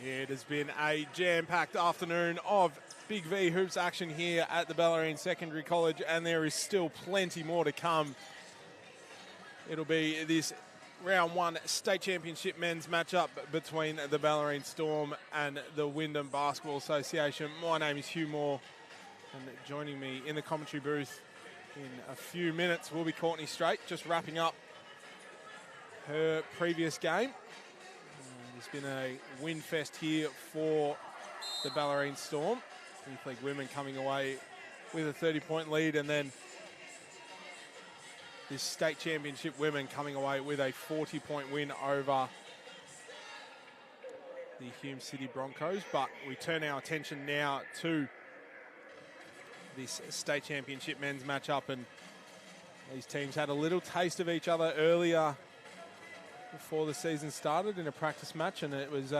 It has been a jam-packed afternoon of Big V Hoops action here at the Bellarine Secondary College, and there is still plenty more to come. It'll be this round one state championship men's matchup between the Bellarine Storm and the Wyndham Basketball Association. My name is Hugh Moore, and joining me in the commentary booth in a few minutes will be Courtney Straight, just wrapping up her previous game. It's been a win fest here for the Bellarine Storm. Youth League women coming away with a 30-point lead, and then this state championship women coming away with a 40-point win over the Hume City Broncos. But we turn our attention now to this state championship men's matchup, and these teams had a little taste of each other earlier before the season started in a practice match, and it was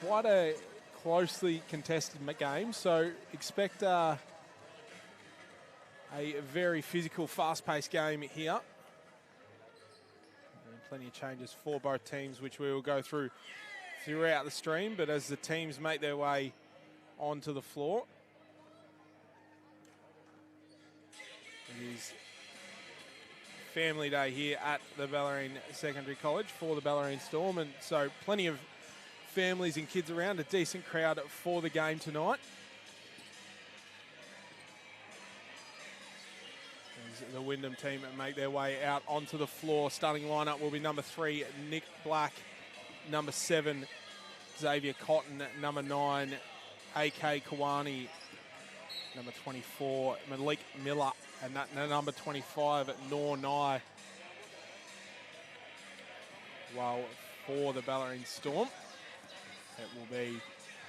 quite a closely contested game, so expect a very physical, fast-paced game here. And plenty of changes for both teams, which we will go through throughout the stream, but as the teams make their way onto the floor, it is family day here at the Bellarine Secondary College for the Bellarine Storm, and so plenty of families and kids around, a decent crowd for the game tonight. As the Wyndham team make their way out onto the floor, starting lineup will be number 3, Nick Black, number 7, Xavier Cotton, number 9, AK Kawani, number 24, Malik Miller, and number 25, Nor Nye. While for the Bellarine Storm, it will be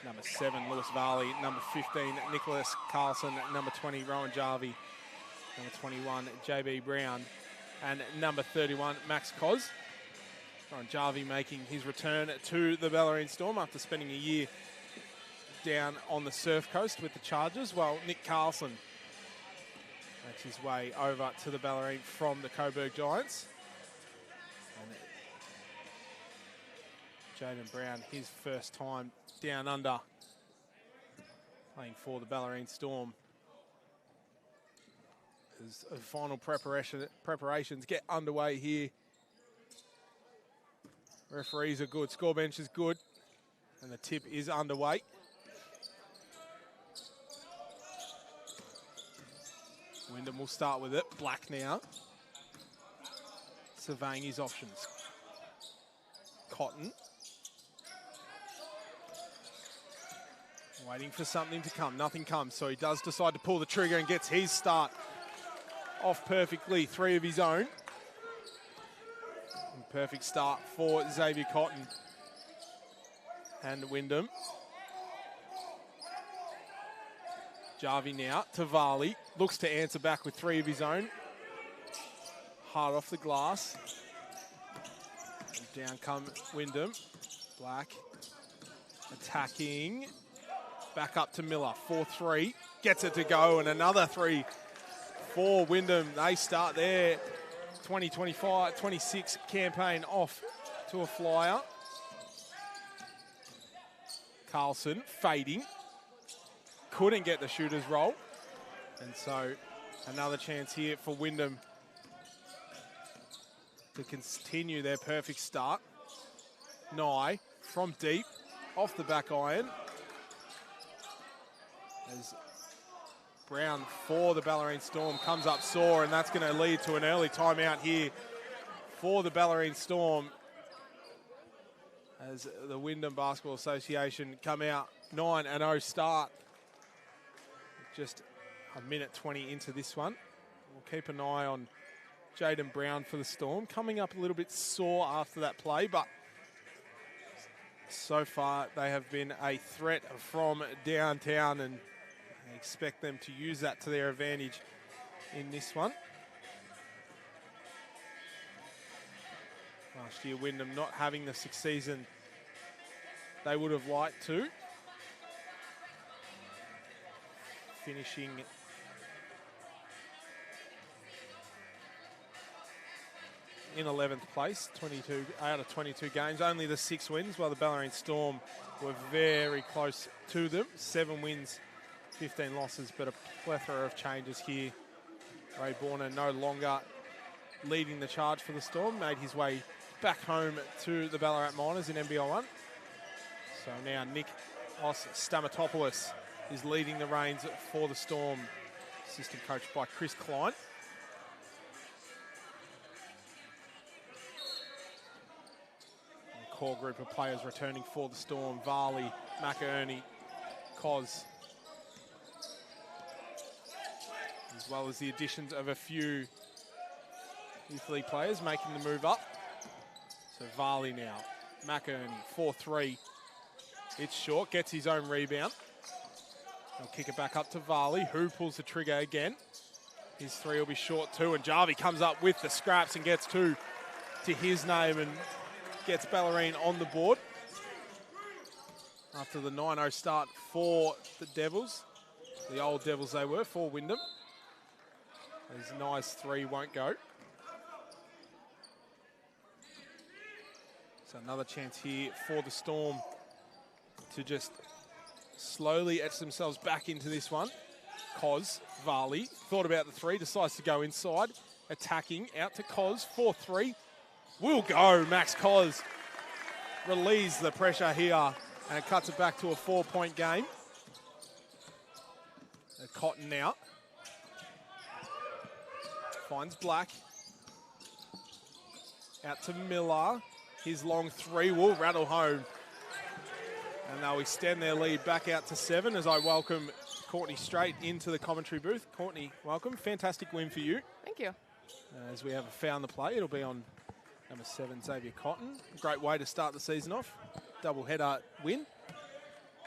number 7, Lewis Varley, number 15, Nicholas Carlson, number 20, Rowan Jarvie, number 21, JB Brown, and number 31, Max Cos. Rowan Jarvie making his return to the Bellarine Storm after spending a year down on the Surf Coast with the Chargers, while Nick Carlson makes his way over to the Bellarine from the Coburg Giants. And Jaden Brown, his first time down under, playing for the Bellarine Storm. As final preparations get underway here. Referees are good, score bench is good, and the tip is underway. Wyndham will start with it. Black now, surveying his options. Cotton, waiting for something to come. Nothing comes, so he does decide to pull the trigger and gets his start off perfectly. 3 of his own. And perfect start for Xavier Cotton and Wyndham. Jarvie now to Varley. Looks to answer back with 3 of his own. Hard off the glass. And down come Wyndham. Black attacking. Back up to Miller. 4-3. Gets it to go, and another 3 for Wyndham. They start their 2025-26 campaign off to a flyer. Carlson fading. Couldn't get the shooter's roll. And so another chance here for Wyndham to continue their perfect start. Nye from deep, off the back iron. As Brown for the Bellarine Storm comes up sore, and that's going to lead to an early timeout here for the Bellarine Storm. As the Wyndham Basketball Association come out 9-0 start. Just a minute 20 into this one. We'll keep an eye on Jaden Brown for the Storm. Coming up a little bit sore after that play, but so far they have been a threat from downtown, and I expect them to use that to their advantage in this one. Last year, Wyndham not having the sixth season they would have liked to. Finishing in 11th place, 22 out of 22 games. Only the 6 wins, while the Bellarine Storm were very close to them. 7 wins, 15 losses, but a plethora of changes here. Ray Borner no longer leading the charge for the Storm, made his way back home to the Ballarat Miners in NBL1. So now Nick Stamatopoulos is leading the reins for the Storm, assistant coached by Chris Klein. And a core group of players returning for the Storm: Varley, McInerney, Cos, as well as the additions of a few youth league players making the move up. So Varley now, McInerney, 4-3. It's short, gets his own rebound. They'll kick it back up to Varley, who pulls the trigger again. His 3 will be short too, and Jarvie comes up with the scraps and gets 2 to his name and gets Bellarine on the board. After the 9-0 start for the Devils, the old Devils they were, for Wyndham. His nice 3 won't go. So another chance here for the Storm to just slowly etch themselves back into this one. Cos, Varley, thought about the 3, decides to go inside. Attacking, out to Cos, 4-3. Will go, Max Cos. Relieves the pressure here, and it cuts it back to a 4-point game. Cotton now. Finds Black. Out to Miller. His long 3 will rattle home. And they'll extend their lead back out to 7 as I welcome Courtney straight into the commentary booth. Courtney, welcome. Fantastic win for you. Thank you. As we have found the play, it'll be on number 7, Xavier Cotton. Great way to start the season off. Double header win.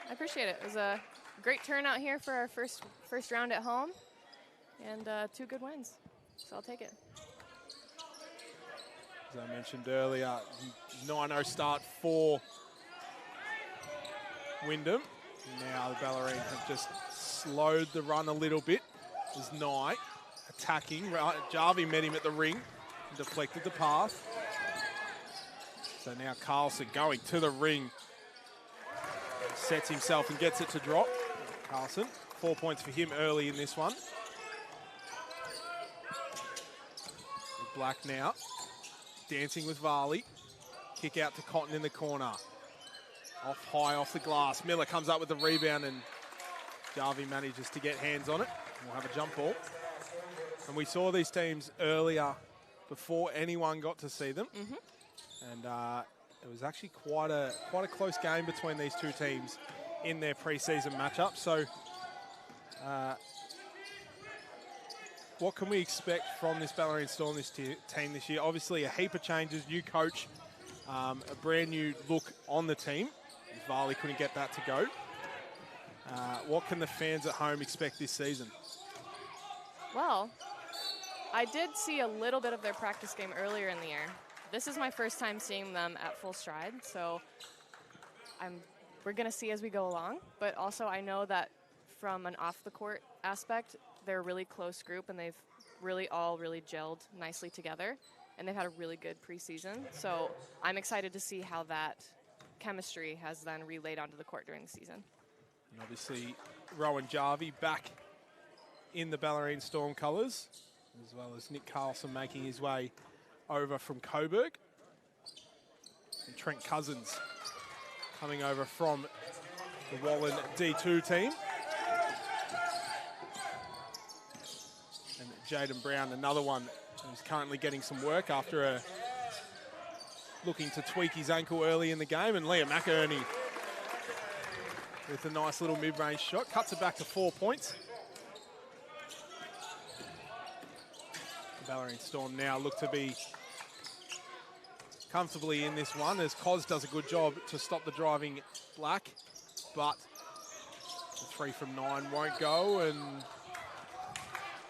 I appreciate it. It was a great turnout here for our first round at home, and 2 good wins. So I'll take it. As I mentioned earlier, 9-0 start for Wyndham. Now the Bellarine have just slowed the run a little bit. There's Nye attacking. Jarvie met him at the ring and deflected the path. So now Carlson going to the ring. Sets himself and gets it to drop. Carlson, 4 points for him early in this one. Black now. Dancing with Varley. Kick out to Cotton in the corner. Off high, off the glass. Miller comes up with the rebound and Jarvie manages to get hands on it. We'll have a jump ball. And we saw these teams earlier before anyone got to see them. And it was actually quite a close game between these two teams in their pre-season matchup. So what can we expect from this Bellarine Storm team this year? Obviously, a heap of changes, new coach, a brand new look on the team. Varley couldn't get that to go. What can the fans at home expect this season? Well, I did see a little bit of their practice game earlier in the year. This is my first time seeing them at full stride, so we're going to see as we go along. But also, I know that from an off-the-court aspect, they're a really close group, and they've all really gelled nicely together, and they've had a really good preseason. So I'm excited to see how that chemistry has then relayed onto the court during the season. And obviously, Rowan Jarvie back in the Bellarine Storm colours, as well as Nick Carlson making his way over from Coburg. And Trent Cousins coming over from the Wallen D2 team. And Jaden Brown, another one who's currently getting some work after looking to tweak his ankle early in the game. And Liam McInerney with a nice little mid-range shot. Cuts it back to 4 points. The Bellarine Storm now look to be comfortably in this one, as Cos does a good job to stop the driving Black, but the 3 from 9 won't go, and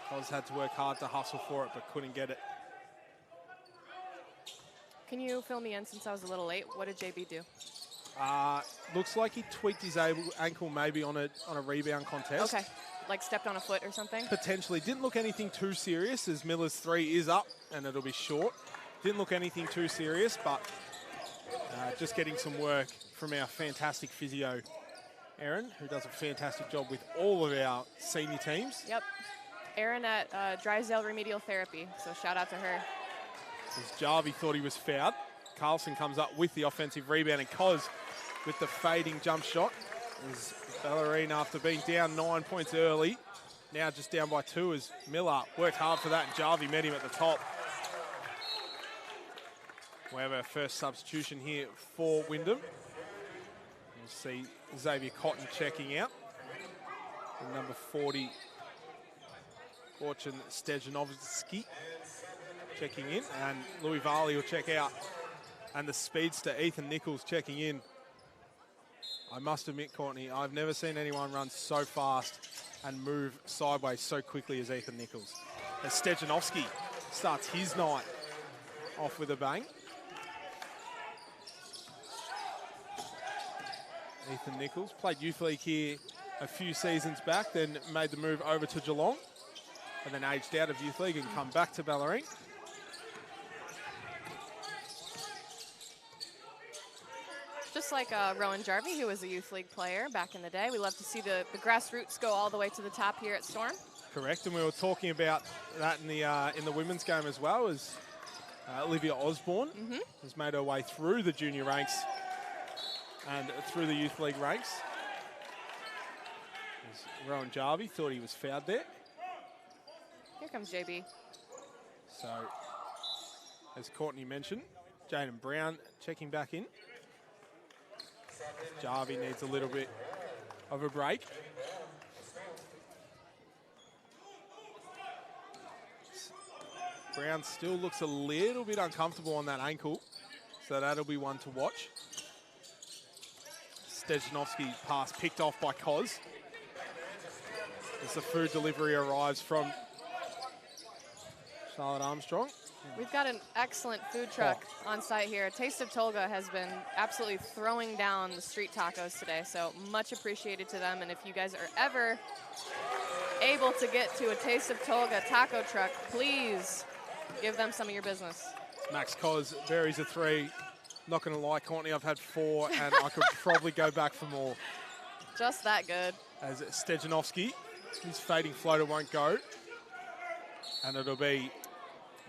Cos had to work hard to hustle for it, but couldn't get it. Can you fill me in since I was a little late? What did JB do? Looks like he tweaked his ankle maybe on a rebound contest. Okay, like stepped on a foot or something? Potentially. Didn't look anything too serious, as Miller's 3 is up and it'll be short. Didn't look anything too serious, but just getting some work from our fantastic physio, Erin, who does a fantastic job with all of our senior teams. Yep. Erin at Drysdale Remedial Therapy, so shout out to her. As Jarvie thought he was fouled, Carlson comes up with the offensive rebound, and Koz with the fading jump shot. As Bellarine, after being down 9 points early, now just down by 2 as Miller worked hard for that, and Jarvie met him at the top. We have our first substitution here for Wyndham. We'll see Xavier Cotton checking out. And number 40, Orchin Stejanovski checking in. And Louis Varley will check out. And the speedster, Ethan Nichols, checking in. I must admit, Courtney, I've never seen anyone run so fast and move sideways so quickly as Ethan Nichols. As Stejanovski starts his night off with a bang. Ethan Nichols played youth league here a few seasons back, then made the move over to Geelong, and then aged out of youth league and come back to Bellarine. Just like Rowan Jarvie, who was a youth league player back in the day. We love to see the grassroots go all the way to the top here at Storm. Correct, and we were talking about that in the women's game as well, as Olivia Osborne has made her way through the junior ranks and through the youth league ranks. As Rowan Jarvie thought he was fouled there. Here comes JB. So, as Courtney mentioned, Jaden Brown checking back in. Jarvie needs a little bit of a break. Brown still looks a little bit uncomfortable on that ankle, so that'll be one to watch. Stejanovski pass picked off by Koz. As the food delivery arrives from Charlotte Armstrong. We've got an excellent food truck on site here. Taste of Tolga has been absolutely throwing down the street tacos today, so much appreciated to them. And if you guys are ever able to get to a Taste of Tolga taco truck, please give them some of your business. Max Koz buries a 3. Not going to lie, Courtney, I've had 4, and I could probably go back for more. Just that good. As Stejanovski, his fading floater won't go. And it'll be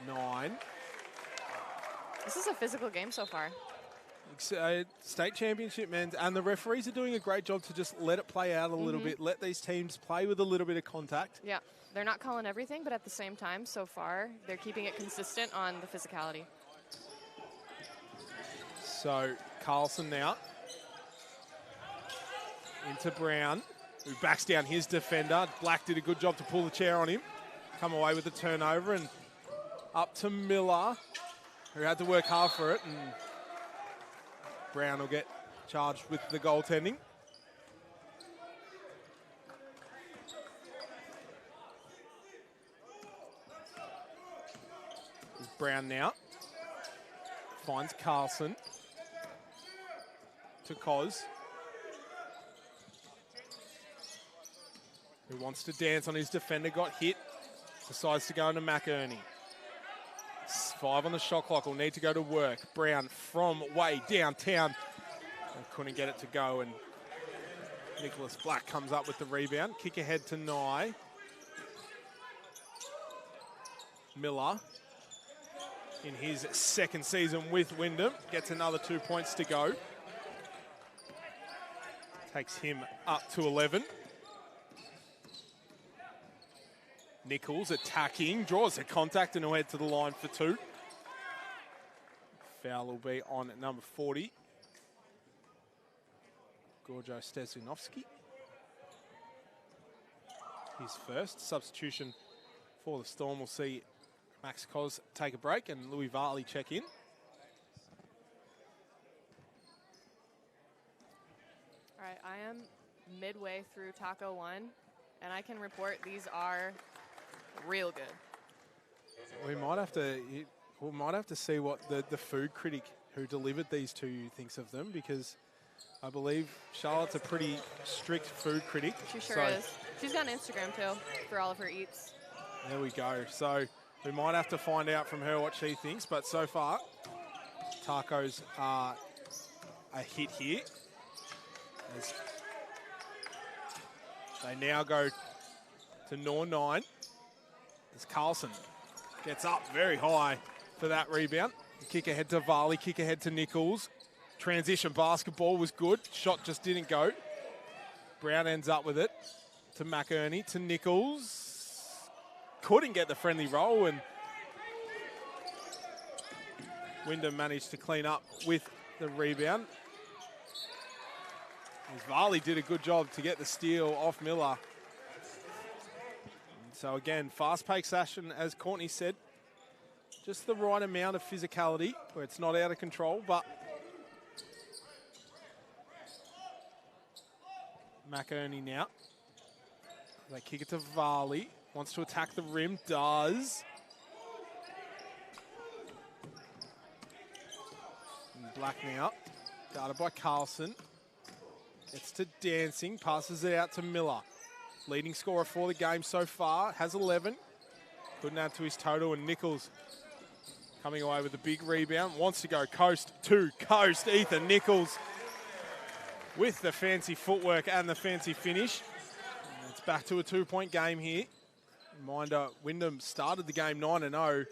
9. This is a physical game so far. State championship, man. And the referees are doing a great job to just let it play out a little bit. Let these teams play with a little bit of contact. Yeah, they're not calling everything, but at the same time, so far, they're keeping it consistent on the physicality. So, Carlson now into Brown, who backs down his defender. Black did a good job to pull the chair on him. Come away with the turnover, and up to Miller, who had to work hard for it, and Brown will get charged with the goaltending. Brown now finds Carlson to Koz, who wants to dance on his defender, got hit, decides to go into McInerney. 5 on the shot clock, will need to go to work. Brown from way downtown, and couldn't get it to go, and Nicholas Black comes up with the rebound. Kick ahead to Nye. Miller, in his second season with Wyndham, gets another 2 points to go. Takes him up to 11. Nichols attacking, draws the contact, and will head to the line for 2. Foul will be on number 40, Gorjo Stezinovski. His first substitution for the Storm. We'll see Max Koz take a break and Louis Varley check in. All right, I am midway through Taco 1, and I can report these are real good. We might have to see what the food critic who delivered these to you thinks of them, because I believe Charlotte's a pretty strict food critic. She sure is. She's got an Instagram too for all of her eats. There we go. So We might have to find out from her what she thinks, but so far, tacos are a hit here. As they now go to Nor 9. As Carlson gets up very high for that rebound. Kick ahead to Varley, kick ahead to Nichols. Transition basketball was good. Shot just didn't go. Brown ends up with it to McInerney, to Nichols. Couldn't get the friendly roll, and Wyndham managed to clean up with the rebound. As Varley did a good job to get the steal off Miller. And so again, fast-paced action, as Courtney said. Just the right amount of physicality where it's not out of control, but McInerney now. They kick it to Varley. Wants to attack the rim, does. And Black now, guarded by Carlson. Gets to Dancing, passes it out to Miller. Leading scorer for the game so far, has 11. Couldn't add to his total, and Nichols coming away with a big rebound. Wants to go coast to coast. Ethan Nichols with the fancy footwork and the fancy finish. And it's back to a 2-point game here. Reminder, Wyndham started the game 9-0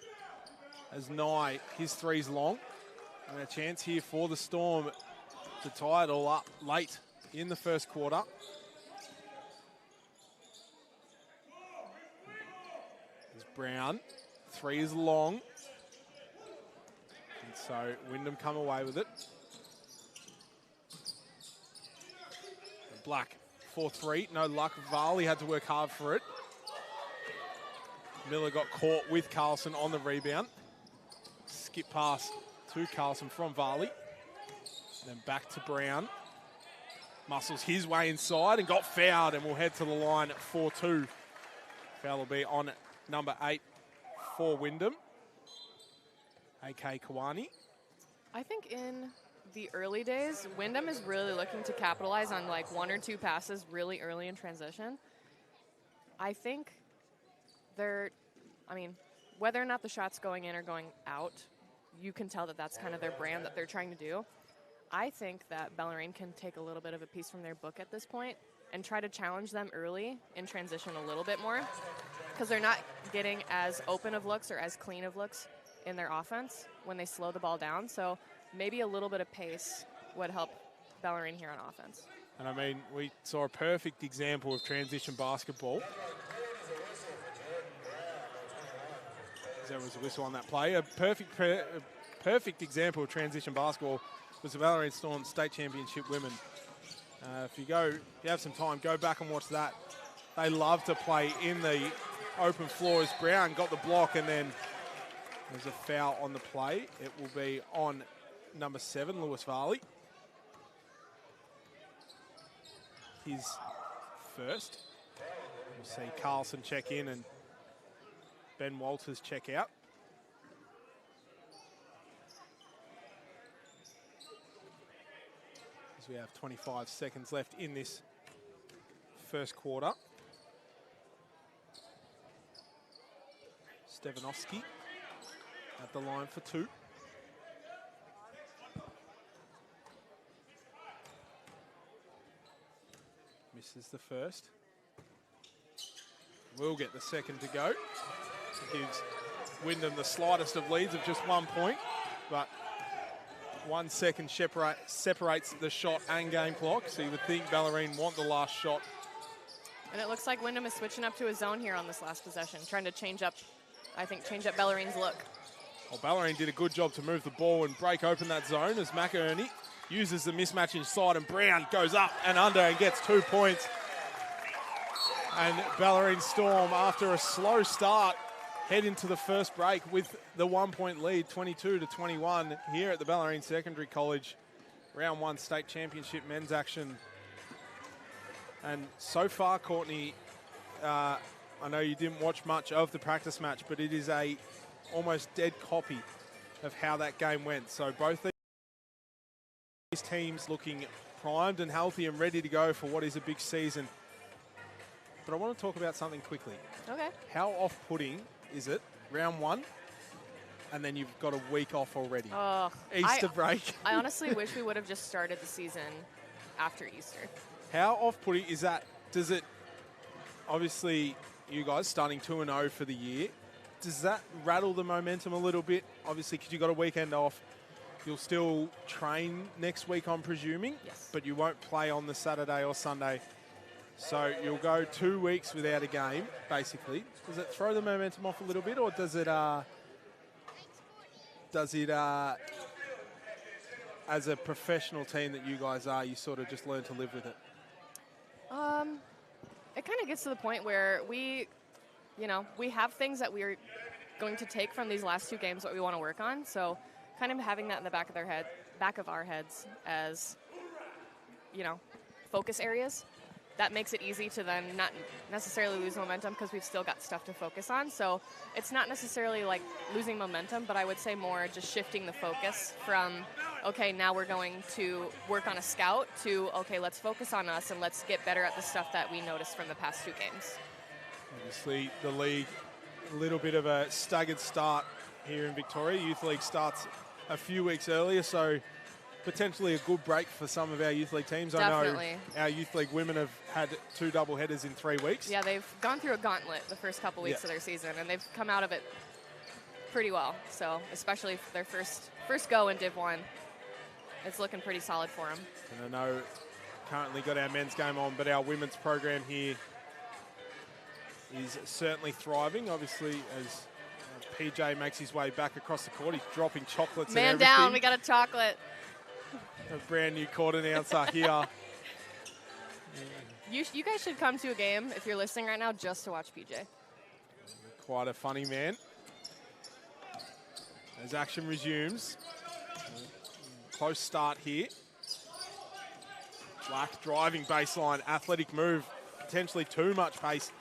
as Nye, his three's long. And a chance here for the Storm to tie it all up late in the first quarter. There's Brown, three is long. And so Wyndham come away with it. And Black, 4-3, no luck. Varley had to work hard for it. Miller got caught with Carlson on the rebound. Skip pass to Carlson from Varley. Then back to Brown. Muscles his way inside and got fouled, and will head to the line at 4-2. Foul will be on number 8 for Wyndham. AK Kawani. I think in the early days, Wyndham is really looking to capitalize on like 1 or 2 passes really early in transition. I think whether or not the shot's going in or going out, you can tell that that's kind of their brand that they're trying to do. I think that Bellarine can take a little bit of a piece from their book at this point and try to challenge them early in transition a little bit more, because they're not getting as open of looks or as clean of looks in their offense when they slow the ball down. So maybe a little bit of pace would help Bellarine here on offense. And I mean, we saw a perfect example of transition basketball. There was a whistle on that play. A perfect example of transition basketball was the Bellarine Storm State Championship Women. If you have some time, go back and watch that. They love to play in the open floor. As Brown got the block, and then there's a foul on the play. It will be on number 7, Lewis Varley. His first. We'll see Carlson check in and Ben Walters check out. As we have 25 seconds left in this first quarter. Stevanovsky at the line for 2. Misses the first. Will get the second to go. It gives Wyndham the slightest of leads of just 1 point, but 1 second separates the shot and game clock, so you would think Bellarine want the last shot. And it looks like Wyndham is switching up to a zone here on this last possession, trying to change up Bellarine's look. Well, Bellarine did a good job to move the ball and break open that zone as McInerney uses the mismatch inside, and Brown goes up and under and gets 2 points. And Bellarine Storm, after a slow start, head into the first break with the 1 point lead, 22-21 here at the Bellarine Secondary College. Round 1 state championship men's action. And so far, Courtney, I know you didn't watch much of the practice match, but it is a almost dead copy of how that game went. So both these teams looking primed and healthy and ready to go for what is a big season. But I want to talk about something quickly. Okay. How off-putting is it round 1, and then you've got a week off already. Oh, Easter break. I honestly wish we would have just started the season after Easter. How off-putting is that? Does it, obviously, you guys starting 2-0 for the year, does that rattle the momentum a little bit? Obviously, because you got a weekend off, you'll still train next week, I'm presuming. Yes. But you won't play on the Saturday or Sunday. So you'll go 2 weeks without a game, basically. Does it throw the momentum off a little bit, or does it, as a professional team that you guys are, you sort of just learn to live with it? It kind of gets to the point where we have things that we're going to take from these last 2 games that we want to work on. So kind of having that in the back of our heads as, focus areas, that makes it easy to then not necessarily lose momentum because we've still got stuff to focus on. So it's not necessarily like losing momentum, but I would say more just shifting the focus from, okay, now we're going to work on a scout to, okay, let's focus on us and let's get better at the stuff that we noticed from the past 2 games. Obviously, the league, a little bit of a staggered start here in Victoria. Youth League starts a few weeks earlier, so potentially a good break for some of our Youth League teams. Definitely. I know our Youth League women have had 2 double headers in 3 weeks. Yeah, they've gone through a gauntlet the first couple weeks of their season, and they've come out of it pretty well. So especially for their first go in Div 1, it's looking pretty solid for them. And I know currently got our men's game on, but our women's program here is certainly thriving. Obviously, as PJ makes his way back across the court, he's dropping chocolates and everything. Man down, we got a chocolate. A brand new court announcer here. You guys should come to a game if you're listening right now just to watch PJ. Quite a funny man. As action resumes. Close start here. Black driving baseline, athletic move, potentially too much pace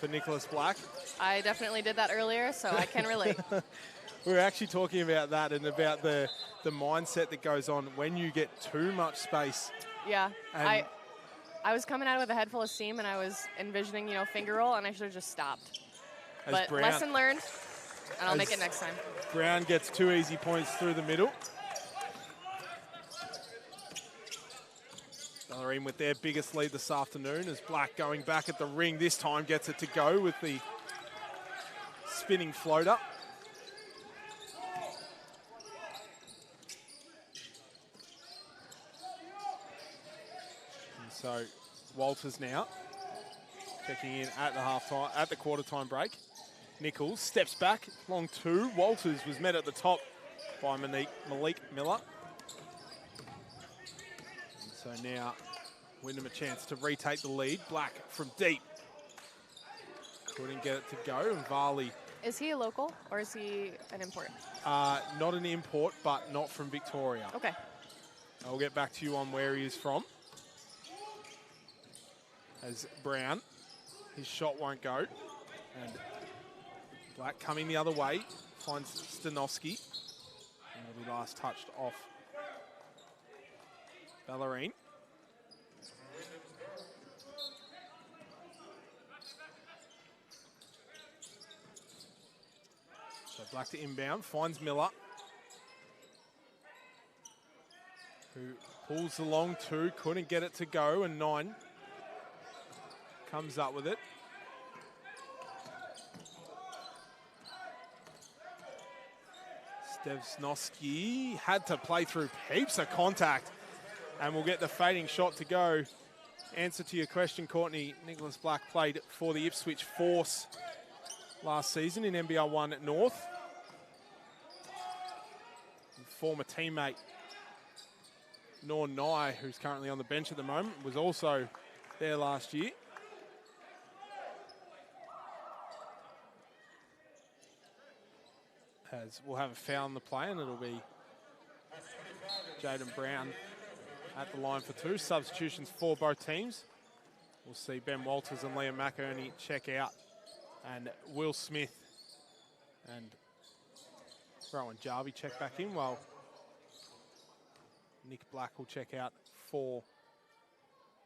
for Nicholas Black. I definitely did that earlier, so I can relate. We were actually talking about that and about the mindset that goes on when you get too much space. Yeah, I was coming out with a head full of steam and I was envisioning, finger roll, and I should have just stopped. But Brown, lesson learned, and I'll make it next time. Brown gets 2 easy points through the middle. Bellarine with their biggest lead this afternoon as Black going back at the ring. This time gets it to go with the spinning floater. And so Walters now checking in at the halftime, at the quarter time break. Nichols steps back, long 2. Walters was met at the top by Malik Miller. So now Wyndham a chance to retake the lead. Black from deep. Couldn't get it to go. And Varley. Is he a local or is he an import? Not an import, but not from Victoria. Okay. I'll get back to you on where he is from. As Brown, his shot won't go. And Black coming the other way. Finds Stanovsky. And will be last touched off Bellarine. So Black to inbound, finds Miller, who pulls the long 2, couldn't get it to go, and 9 comes up with it. Stevsnovsky had to play through heaps of contact. And we'll get the fading shot to go. Answer to your question, Courtney. Nicholas Black played for the Ipswich Force last season in NBL 1 at North. And former teammate Norn Nye, who's currently on the bench at the moment, was also there last year. As we'll have a foul on the play, and it'll be Jaden Brown at the line for 2. Substitutions for both teams. We'll see Ben Walters and Liam McInerney check out. And Will Smith and Rowan Jarvie check back in, while Nick Black will check out for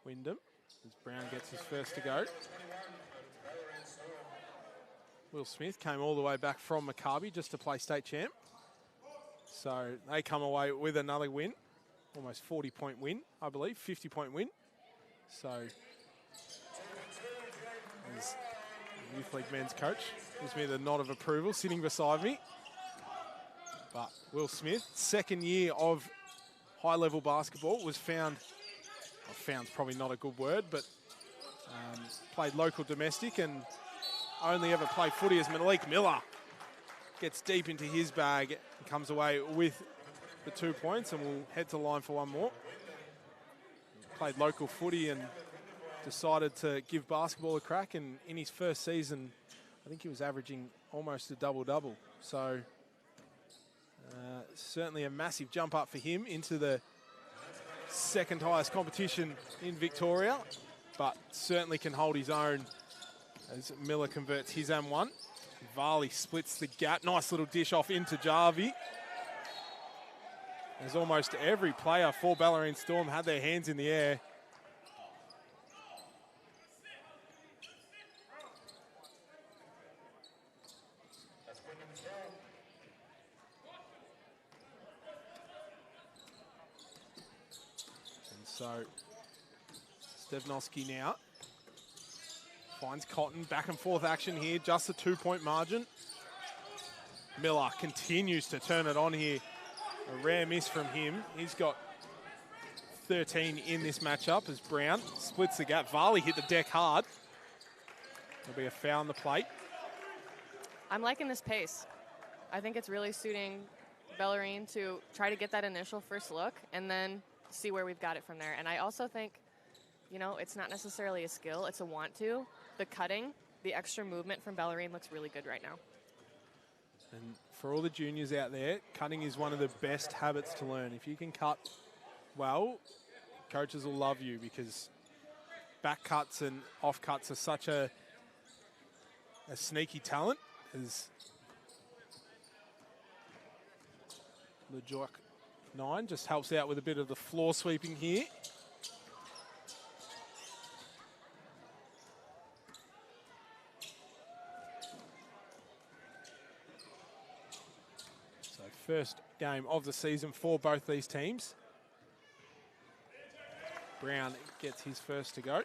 Wyndham as Brown gets his first to go. Will Smith came all the way back from Maccabi just to play state champ. So they come away with another win, almost 40-point win, I believe, 50-point win. So as the Youth League men's coach gives me the nod of approval, sitting beside me. But Will Smith, second year of high-level basketball, was found's probably not a good word, but played local domestic and only ever played footy as Malik Miller gets deep into his bag and comes away with the 2 points, and we'll head to line for one more. Played local footy and decided to give basketball a crack, and in his first season, I think he was averaging almost a double-double. So certainly a massive jump up for him into the second highest competition in Victoria, but certainly can hold his own as Miller converts his M1. Varley splits the gap. Nice little dish off into Jarvie. As almost every player for Bellarine Storm had their hands in the air. And so Stevnoski now finds Cotton. Back and forth action here, just a 2-point margin. Miller continues to turn it on here. A rare miss from him. He's got 13 in this matchup as Brown splits the gap. Varley hit the deck hard. There'll be a foul on the plate. I'm liking this pace. I think it's really suiting Bellarine to try to get that initial first look and then see where we've got it from there. And I also think, you know, it's not necessarily a skill, it's a want to. The cutting, the extra movement from Bellarine looks really good right now. And for all the juniors out there, cutting is one of the best habits to learn. If you can cut well, coaches will love you, because back cuts and off cuts are such a sneaky talent. As LeJoc 9 just helps out with a bit of the floor sweeping here. First game of the season for both these teams. Brown gets his first to go.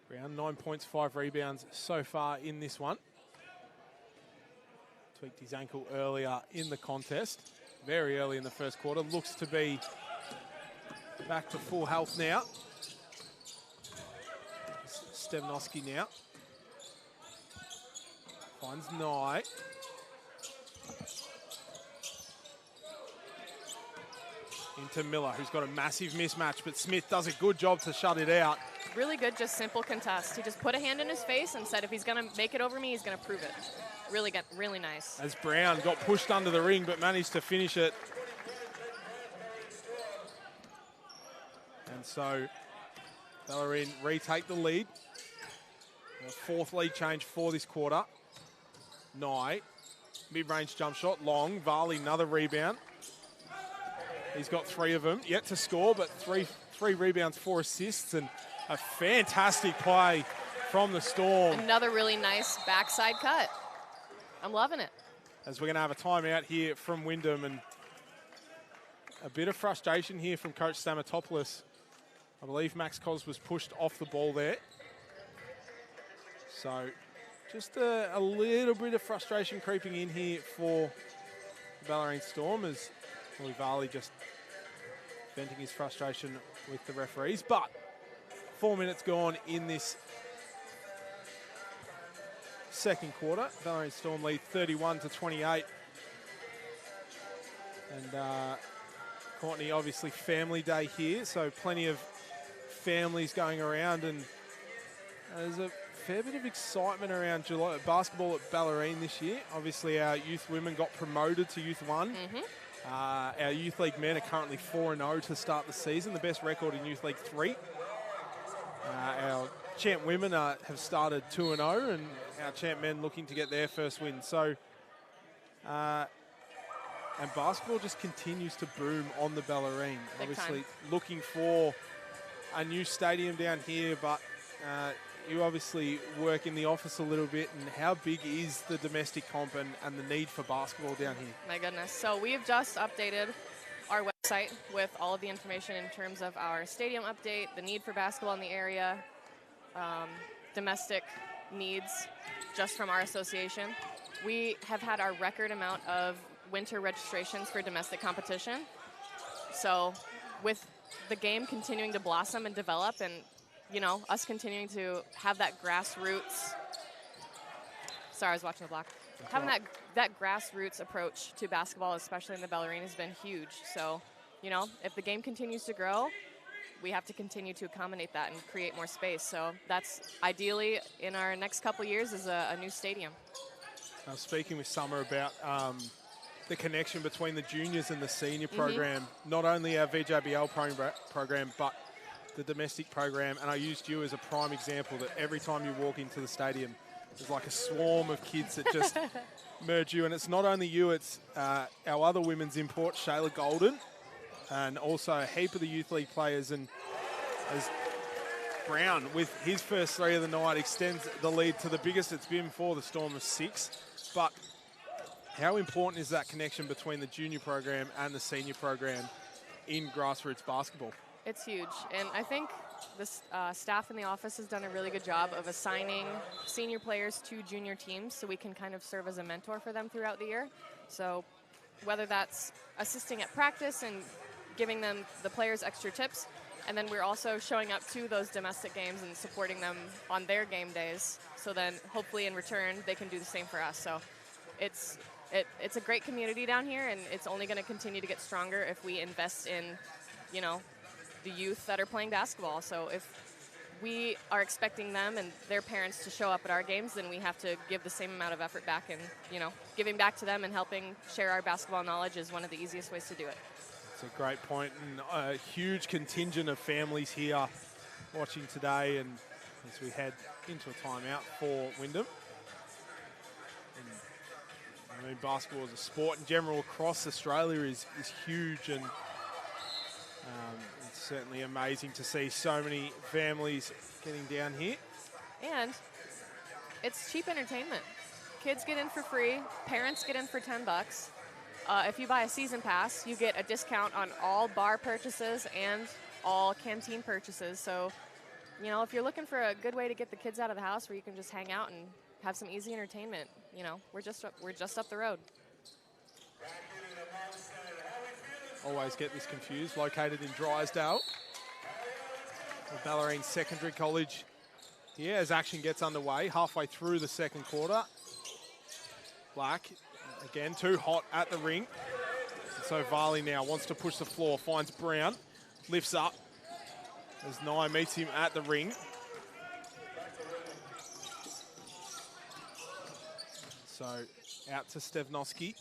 Brown, 9 points, 5 rebounds so far in this one. Tweaked his ankle earlier in the contest, very early in the first quarter. Looks to be back to full health now. Stevnoski now. Finds Nye. Into Miller, who's got a massive mismatch, but Smith does a good job to shut it out. Really good, just simple contest. He just put a hand in his face and said, if he's going to make it over me, he's going to prove it. Really good, really nice. As Brown got pushed under the ring, but managed to finish it. And so Bellarine retake the lead. A fourth lead change for this quarter. Nye, mid-range jump shot, long. Varley, another rebound. He's got 3 of them, yet to score, but three rebounds, 4 assists, and a fantastic play from the Storm. Another really nice backside cut. I'm loving it. As we're going to have a timeout here from Wyndham, and a bit of frustration here from Coach Stamatopoulos. I believe Max Cos was pushed off the ball there. So just a little bit of frustration creeping in here for the Bellarine Storm, as Varley just venting his frustration with the referees. But 4 minutes gone in this second quarter. Bellarine Storm lead 31-28. And Courtney, obviously family day here, so plenty of families going around, and there's a fair bit of excitement around basketball at Bellarine this year. Obviously, our youth women got promoted to Youth 1. Our Youth League men are currently 4-0 to start the season, the best record in Youth League 3. Our champ women have started 2-0, and our champ men looking to get their first win. So, and basketball just continues to boom on the Bellarine. Big Obviously, time. looking for a new stadium down here, but you obviously work in the office a little bit. And how big is the domestic comp and the need for basketball down here? My goodness. So we've just updated our website with all of the information in terms of our stadium update, the need for basketball in the area, domestic needs just from our association. We have had our record amount of winter registrations for domestic competition. So with the game continuing to blossom and develop, and us continuing to have that grassroots, sorry, I was watching the block. Having that grassroots approach to basketball, especially in the Bellarine, has been huge. So, if the game continues to grow, we have to continue to accommodate that and create more space. So that's ideally in our next couple years is a new stadium. I was speaking with Summer about the connection between the juniors and the senior program, not only our VJBL program, but the domestic program. And I used you as a prime example that every time you walk into the stadium, there's like a swarm of kids that just merge you. And it's not only you, it's our other women's import, Shayla Golden, and also a heap of the youth league players. And as Brown, with his first three of the night, extends the lead to the biggest it's been for the Storm of 6. But how important is that connection between the junior program and the senior program in grassroots basketball? It's huge. And I think the staff in the office has done a really good job of assigning senior players to junior teams so we can kind of serve as a mentor for them throughout the year. So whether that's assisting at practice and giving them, the players, extra tips, and then we're also showing up to those domestic games and supporting them on their game days. So then hopefully in return, they can do the same for us. So it's a great community down here, and it's only going to continue to get stronger if we invest in, the youth that are playing basketball. So if we are expecting them and their parents to show up at our games, then we have to give the same amount of effort back, and, giving back to them and helping share our basketball knowledge is one of the easiest ways to do it. It's a great point, and a huge contingent of families here watching today, and as we head into a timeout for Wyndham. And, basketball as a sport in general across Australia is huge, and it's certainly amazing to see so many families getting down here. And it's cheap entertainment. Kids get in for free, parents get in for $10. If you buy a season pass, you get a discount on all bar purchases and all canteen purchases. So, if you're looking for a good way to get the kids out of the house where you can just hang out and have some easy entertainment, we're just up the road. Always get this confused. Located in Drysdale, the Bellarine Secondary College. Yeah, as action gets underway, halfway through the second quarter. Black, again, too hot at the ring. So Varley now wants to push the floor, finds Brown, lifts up as Nye meets him at the ring. So out to Stevnoski.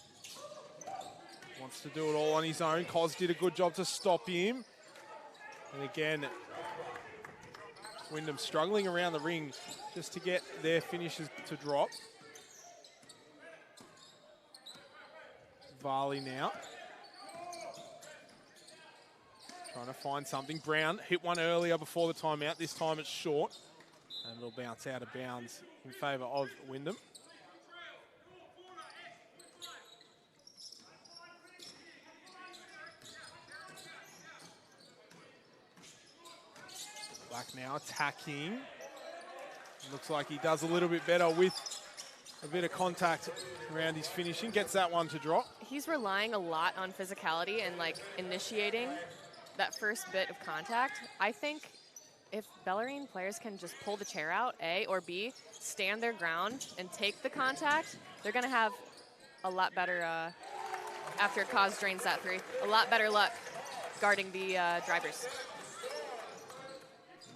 Wants to do it all on his own. Cos did a good job to stop him. And again, Wyndham struggling around the ring just to get their finishes to drop. Varley now. Trying to find something. Brown hit one earlier before the timeout. This time it's short. And it'll bounce out of bounds in favour of Wyndham. Black now attacking. Looks like he does a little bit better with a bit of contact around his finishing. Gets that one to drop. He's relying a lot on physicality and initiating that first bit of contact. I think if Bellarine players can just pull the chair out, A, or B, stand their ground and take the contact, they're going to have a lot better, after Cos drains that three, a lot better luck guarding the drivers.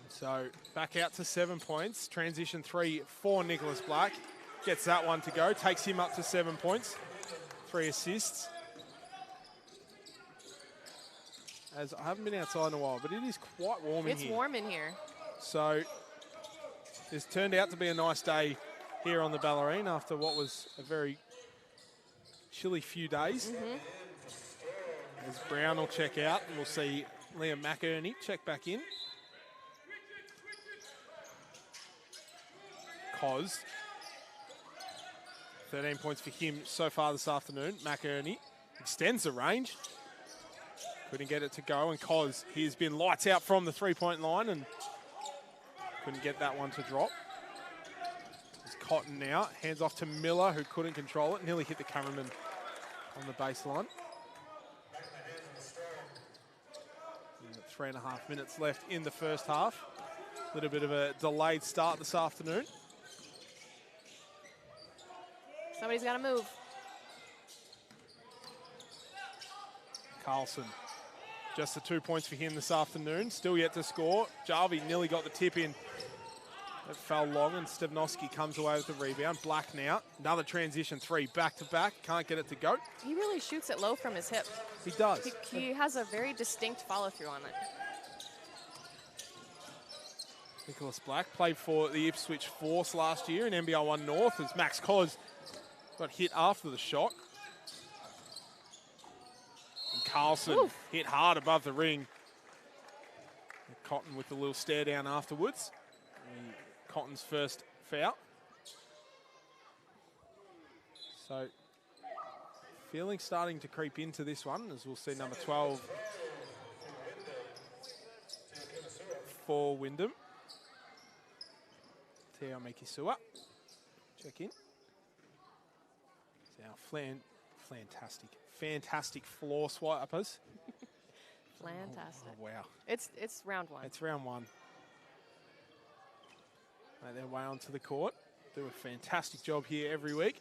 So back out to 7 points. Transition 3 for Nicholas Black. Gets that one to go. Takes him up to 7 points. 3 assists. As I haven't been outside in a while, but it is quite warm in here. It's warm in here. So it's turned out to be a nice day here on the Bellarine after what was a very chilly few days. As Brown will check out, and we'll see Liam McInerney check back in. Cos. 13 points for him so far this afternoon. McInerney extends the range. Couldn't get it to go. And Cos, he's been lights out from the three-point line and couldn't get that one to drop. It's Cotton now. Hands off to Miller, who couldn't control it. Nearly hit the cameraman on the baseline. 3.5 minutes left in the first half. A little bit of a delayed start this afternoon. Somebody's got to move. Carlson, just the 2 points for him this afternoon. Still yet to score. Jarvie nearly got the tip in. It fell long and Stevnovsky comes away with the rebound. Black now, another transition three, back to back. Can't get it to go. He really shoots it low from his hip. He does. He has a very distinct follow through on it. Nicholas Black played for the Ipswich Force last year in NBL 1 North as Max Cos got hit after the shot. And Carlson hit hard above the ring. Cotton with a little stare down afterwards. Cotton's first foul. So, feeling starting to creep into this one, as we'll see number 12 for Wyndham. Teo Mikisua, check in. Now, fantastic floor swipers. Fantastic. Oh, wow. It's round one. It's round one. Make their way onto the court. Do a fantastic job here every week.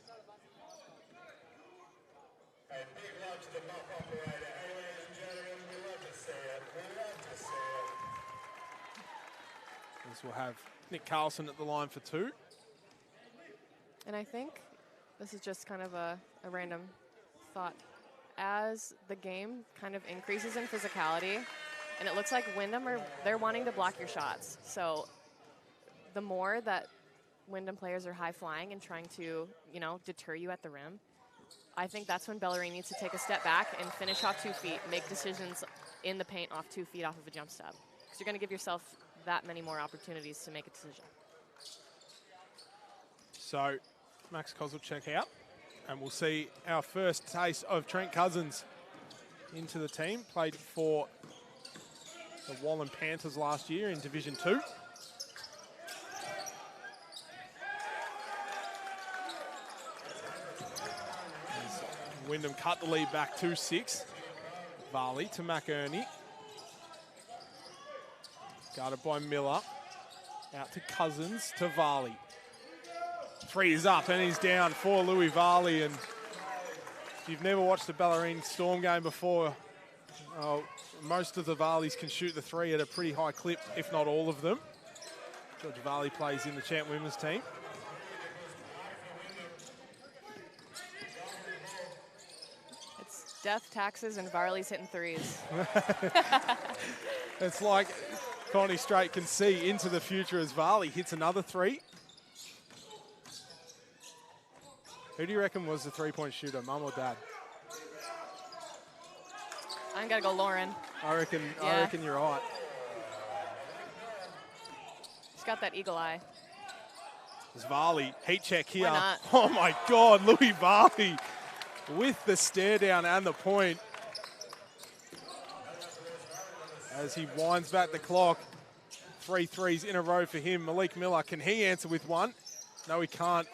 And big love to the mop operator. Hey, ladies and gentlemen, we love to see it. We love to see it. As we'll have Nick Carlson at the line for two. And I think this is just kind of a random thought. As the game kind of increases in physicality, and it looks like Wyndham they're wanting to block your shots. So the more that Wyndham players are high flying and trying to, deter you at the rim, I think that's when Bellarine needs to take a step back and finish off 2 feet, make decisions in the paint off 2 feet off of a jump step. Because you're going to give yourself that many more opportunities to make a decision. So Max Cos will check out, and we'll see our first taste of Trent Cousins into the team. Played for the Wallen Panthers last year in Division 2. Wyndham cut the lead back 2-6. Varley to McInerney. Guarded by Miller. Out to Cousins to Varley. Three is up and he's down for Louis Varley. And if you've never watched a Bellarine Storm game before, most of the Varleys can shoot the three at a pretty high clip, if not all of them. George Varley plays in the Champ Women's team. Death, taxes, and Varley's hitting threes. It's like Connie Strait can see into the future as Varley hits another three. Who do you reckon was the three-point shooter, mum or dad? I'm gonna go Lauren. I reckon you're right. He's got that eagle eye. There's Varley, heat check here. Why not? Oh my God, Louis Varley with the stare down and the point. As he winds back the clock. 3 threes in a row for him. Malik Miller, can he answer with one? No, he can't.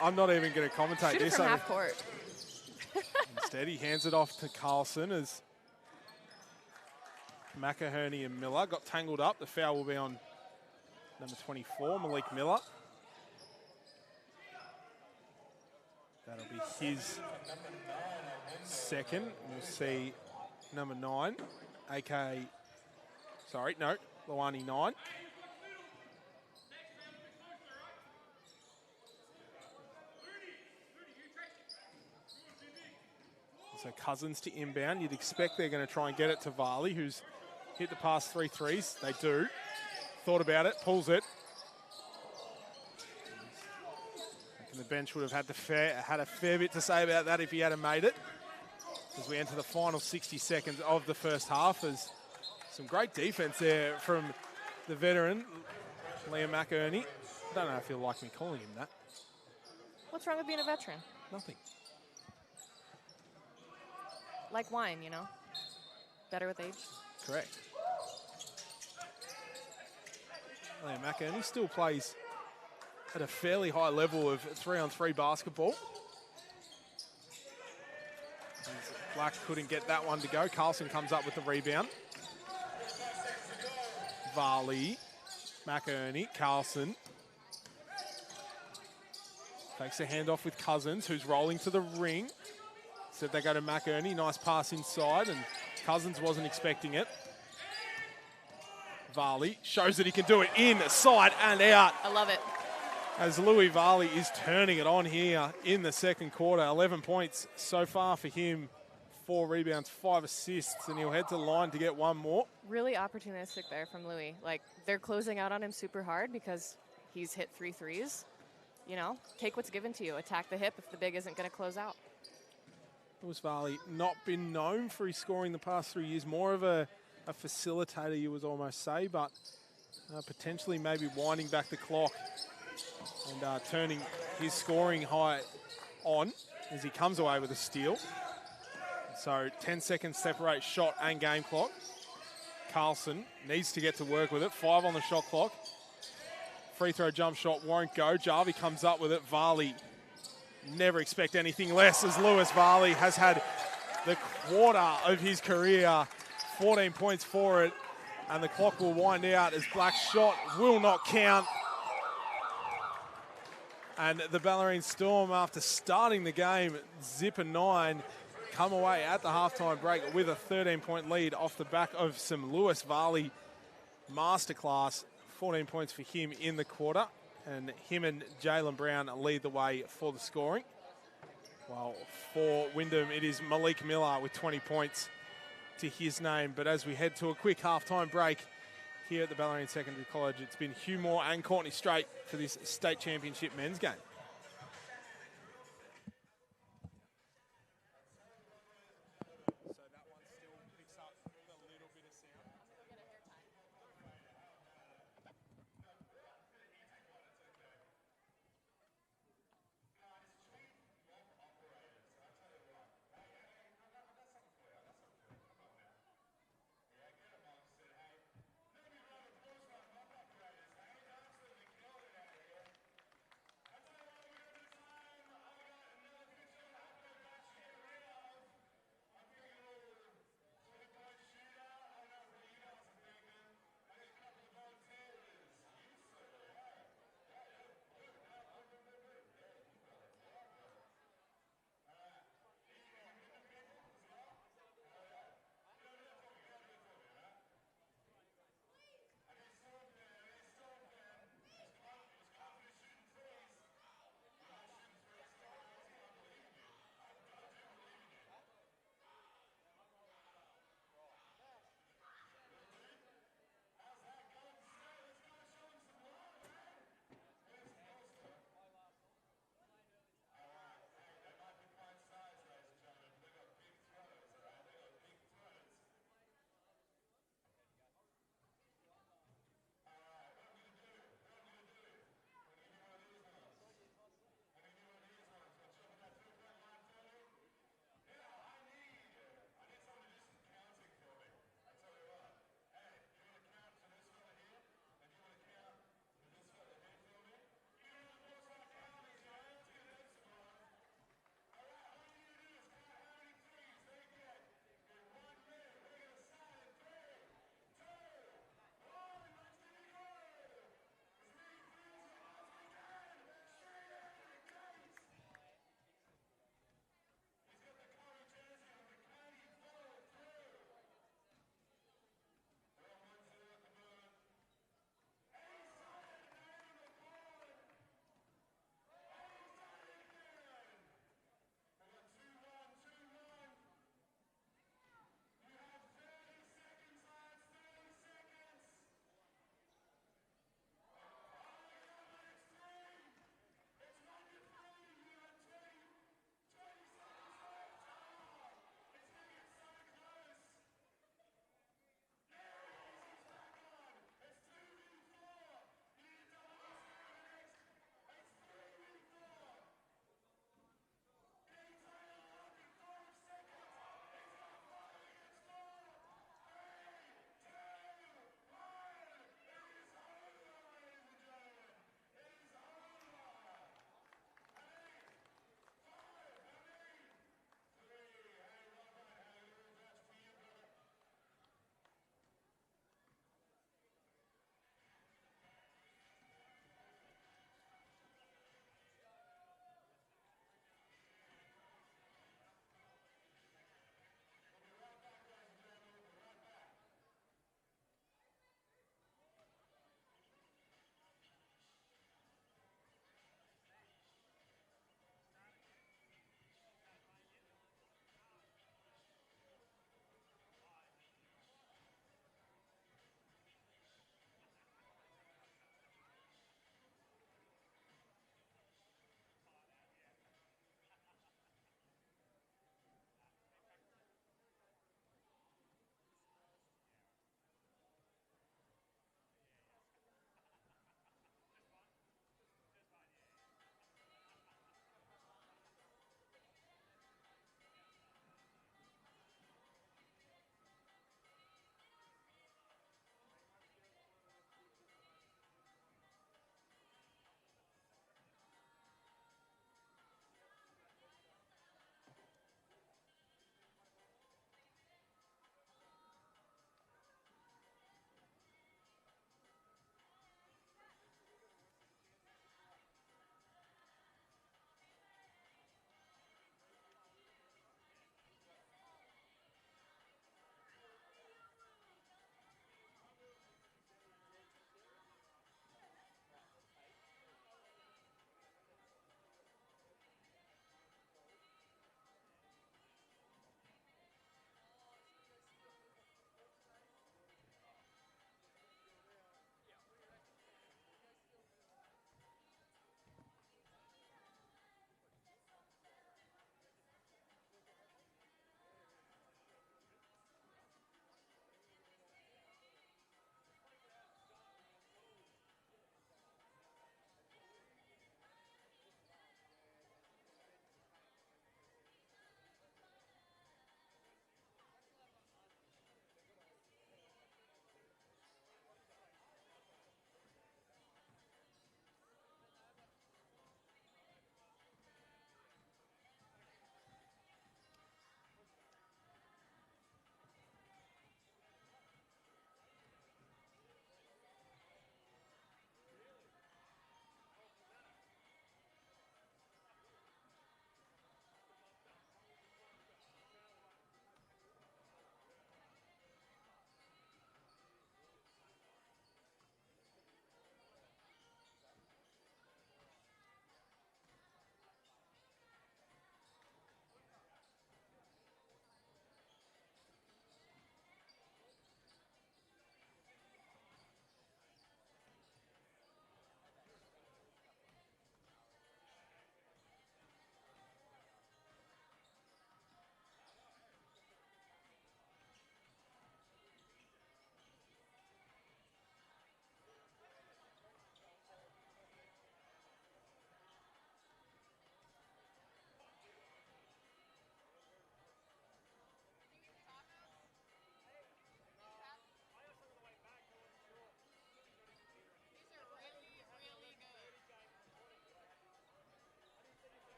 I'm not even going to commentate Shoot this. It from half court. Instead, he hands it off to Carlson as McInerney and Miller got tangled up. The foul will be on number 24, Malik Miller. That'll be his second. We'll see number 9, Luani 9. So Cousins to inbound. You'd expect they're going to try and get it to Varley, who's hit the past 3 threes. They do. Thought about it, pulls it. The bench would have had a fair bit to say about that if he had made it. As we enter the final 60 seconds of the first half, there's some great defense there from the veteran, Liam McInerney. I don't know if he'll like me calling him that. What's wrong with being a veteran? Nothing. Like wine, you know? Better with age. Correct. McInerney still plays at a fairly high level of 3-on-3 basketball. Black couldn't get that one to go. Carlson comes up with the rebound. Varley, McInerney, Carlson. Takes a handoff with Cousins, who's rolling to the ring. Said they go to McInerney. Nice pass inside, and Cousins wasn't expecting it. Varley shows that he can do it inside and out. I love it. As Louis Varley is turning it on here in the second quarter. 11 points so far for him. 4 rebounds, 5 assists, and he'll head to the line to get one more. Really opportunistic there from Louis. Like, they're closing out on him super hard because he's hit 3 threes. You know, take what's given to you. Attack the hip if the big isn't going to close out. Louis Varley not been known for his scoring the past 3 years. More of a facilitator, you would almost say, but potentially maybe winding back the clock and turning his scoring high on as he comes away with a steal. So 10 seconds separate shot and game clock. Carlson needs to get to work with it. 5 on the shot clock. Free throw jump shot won't go. Jarvie comes up with it. Varley, never expect anything less as Louis Varley has had the quarter of his career. 14 points for it. And the clock will wind out as Black's shot will not count. And the Bellarine Storm, after starting the game, zip a 9, come away at the halftime break with a 13-point lead off the back of some Louis Varley masterclass. 14 points for him in the quarter. And him and Jalen Brown lead the way for the scoring. Well, for Wyndham, it is Malik Miller with 20 points to his name. But as we head to a quick halftime break here at the Bellarine Secondary College, it's been Hugh Moore and Courtney Strait for this state championship men's game.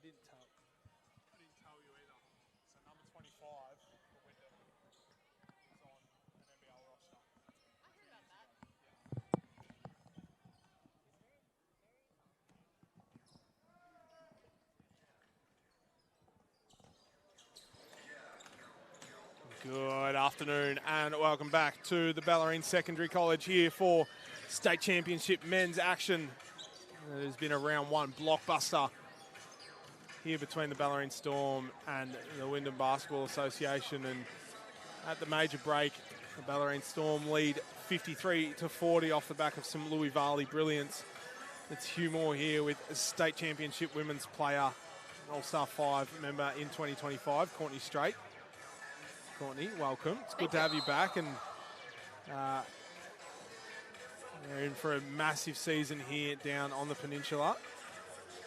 didn't tell you either. So number 25 for Wyndham is on an NBL roster. I heard about that. Good afternoon and welcome back to the Bellarine Secondary College here for State Championship men's action. There's been a round one blockbuster here between the Bellarine Storm and the Wyndham Basketball Association, and at the major break the Bellarine Storm lead 53-40 off the back of some Louis Varley brilliance. It's Hugh Moore here with a State Championship women's player, All-Star 5 member in 2025, Courtney Strait. Courtney, welcome. It's good to have you back, and they're in for a massive season here down on the peninsula.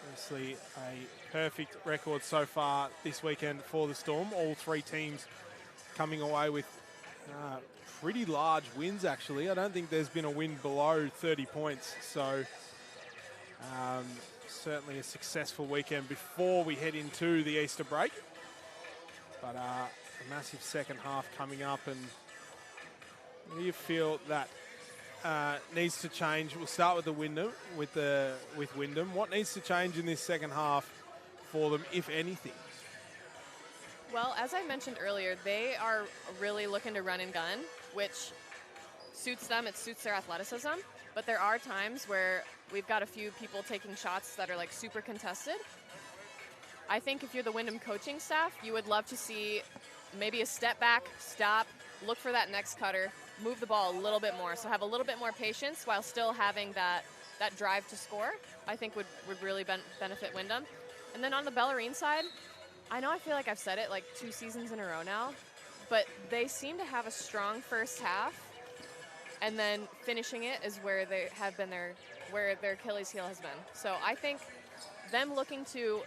Obviously a perfect record so far this weekend for the Storm. All three teams coming away with pretty large wins, actually. I don't think there's been a win below 30 points, so certainly a successful weekend before we head into the Easter break. But a massive second half coming up, and what do you feel that needs to change? We'll start with the Wyndham. With Wyndham, what needs to change in this second half for them, if anything? Well, as I mentioned earlier, they are really looking to run and gun, which suits them. It suits their athleticism. But there are times where we've got a few people taking shots that are like super contested. I think if you're the Wyndham coaching staff, you would love to see maybe a step back, stop, look for that next cutter, move the ball a little bit more. So have a little bit more patience while still having that drive to score, I think would really benefit Wyndham. And then on the Bellarine side, I know I feel like I've said it like 2 seasons in a row now, but they seem to have a strong first half, and then finishing it is where they have been where their Achilles heel has been. So I think them looking to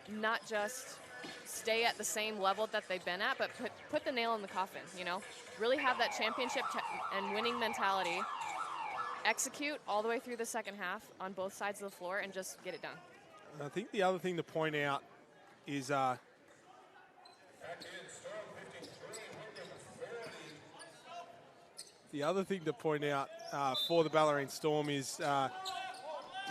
not just stay at the same level that they've been at, but put the nail in the coffin, you know? Really have that championship and winning mentality, execute all the way through the second half on both sides of the floor, and just get it done. I think the other thing to point out is for the Bellarine Storm is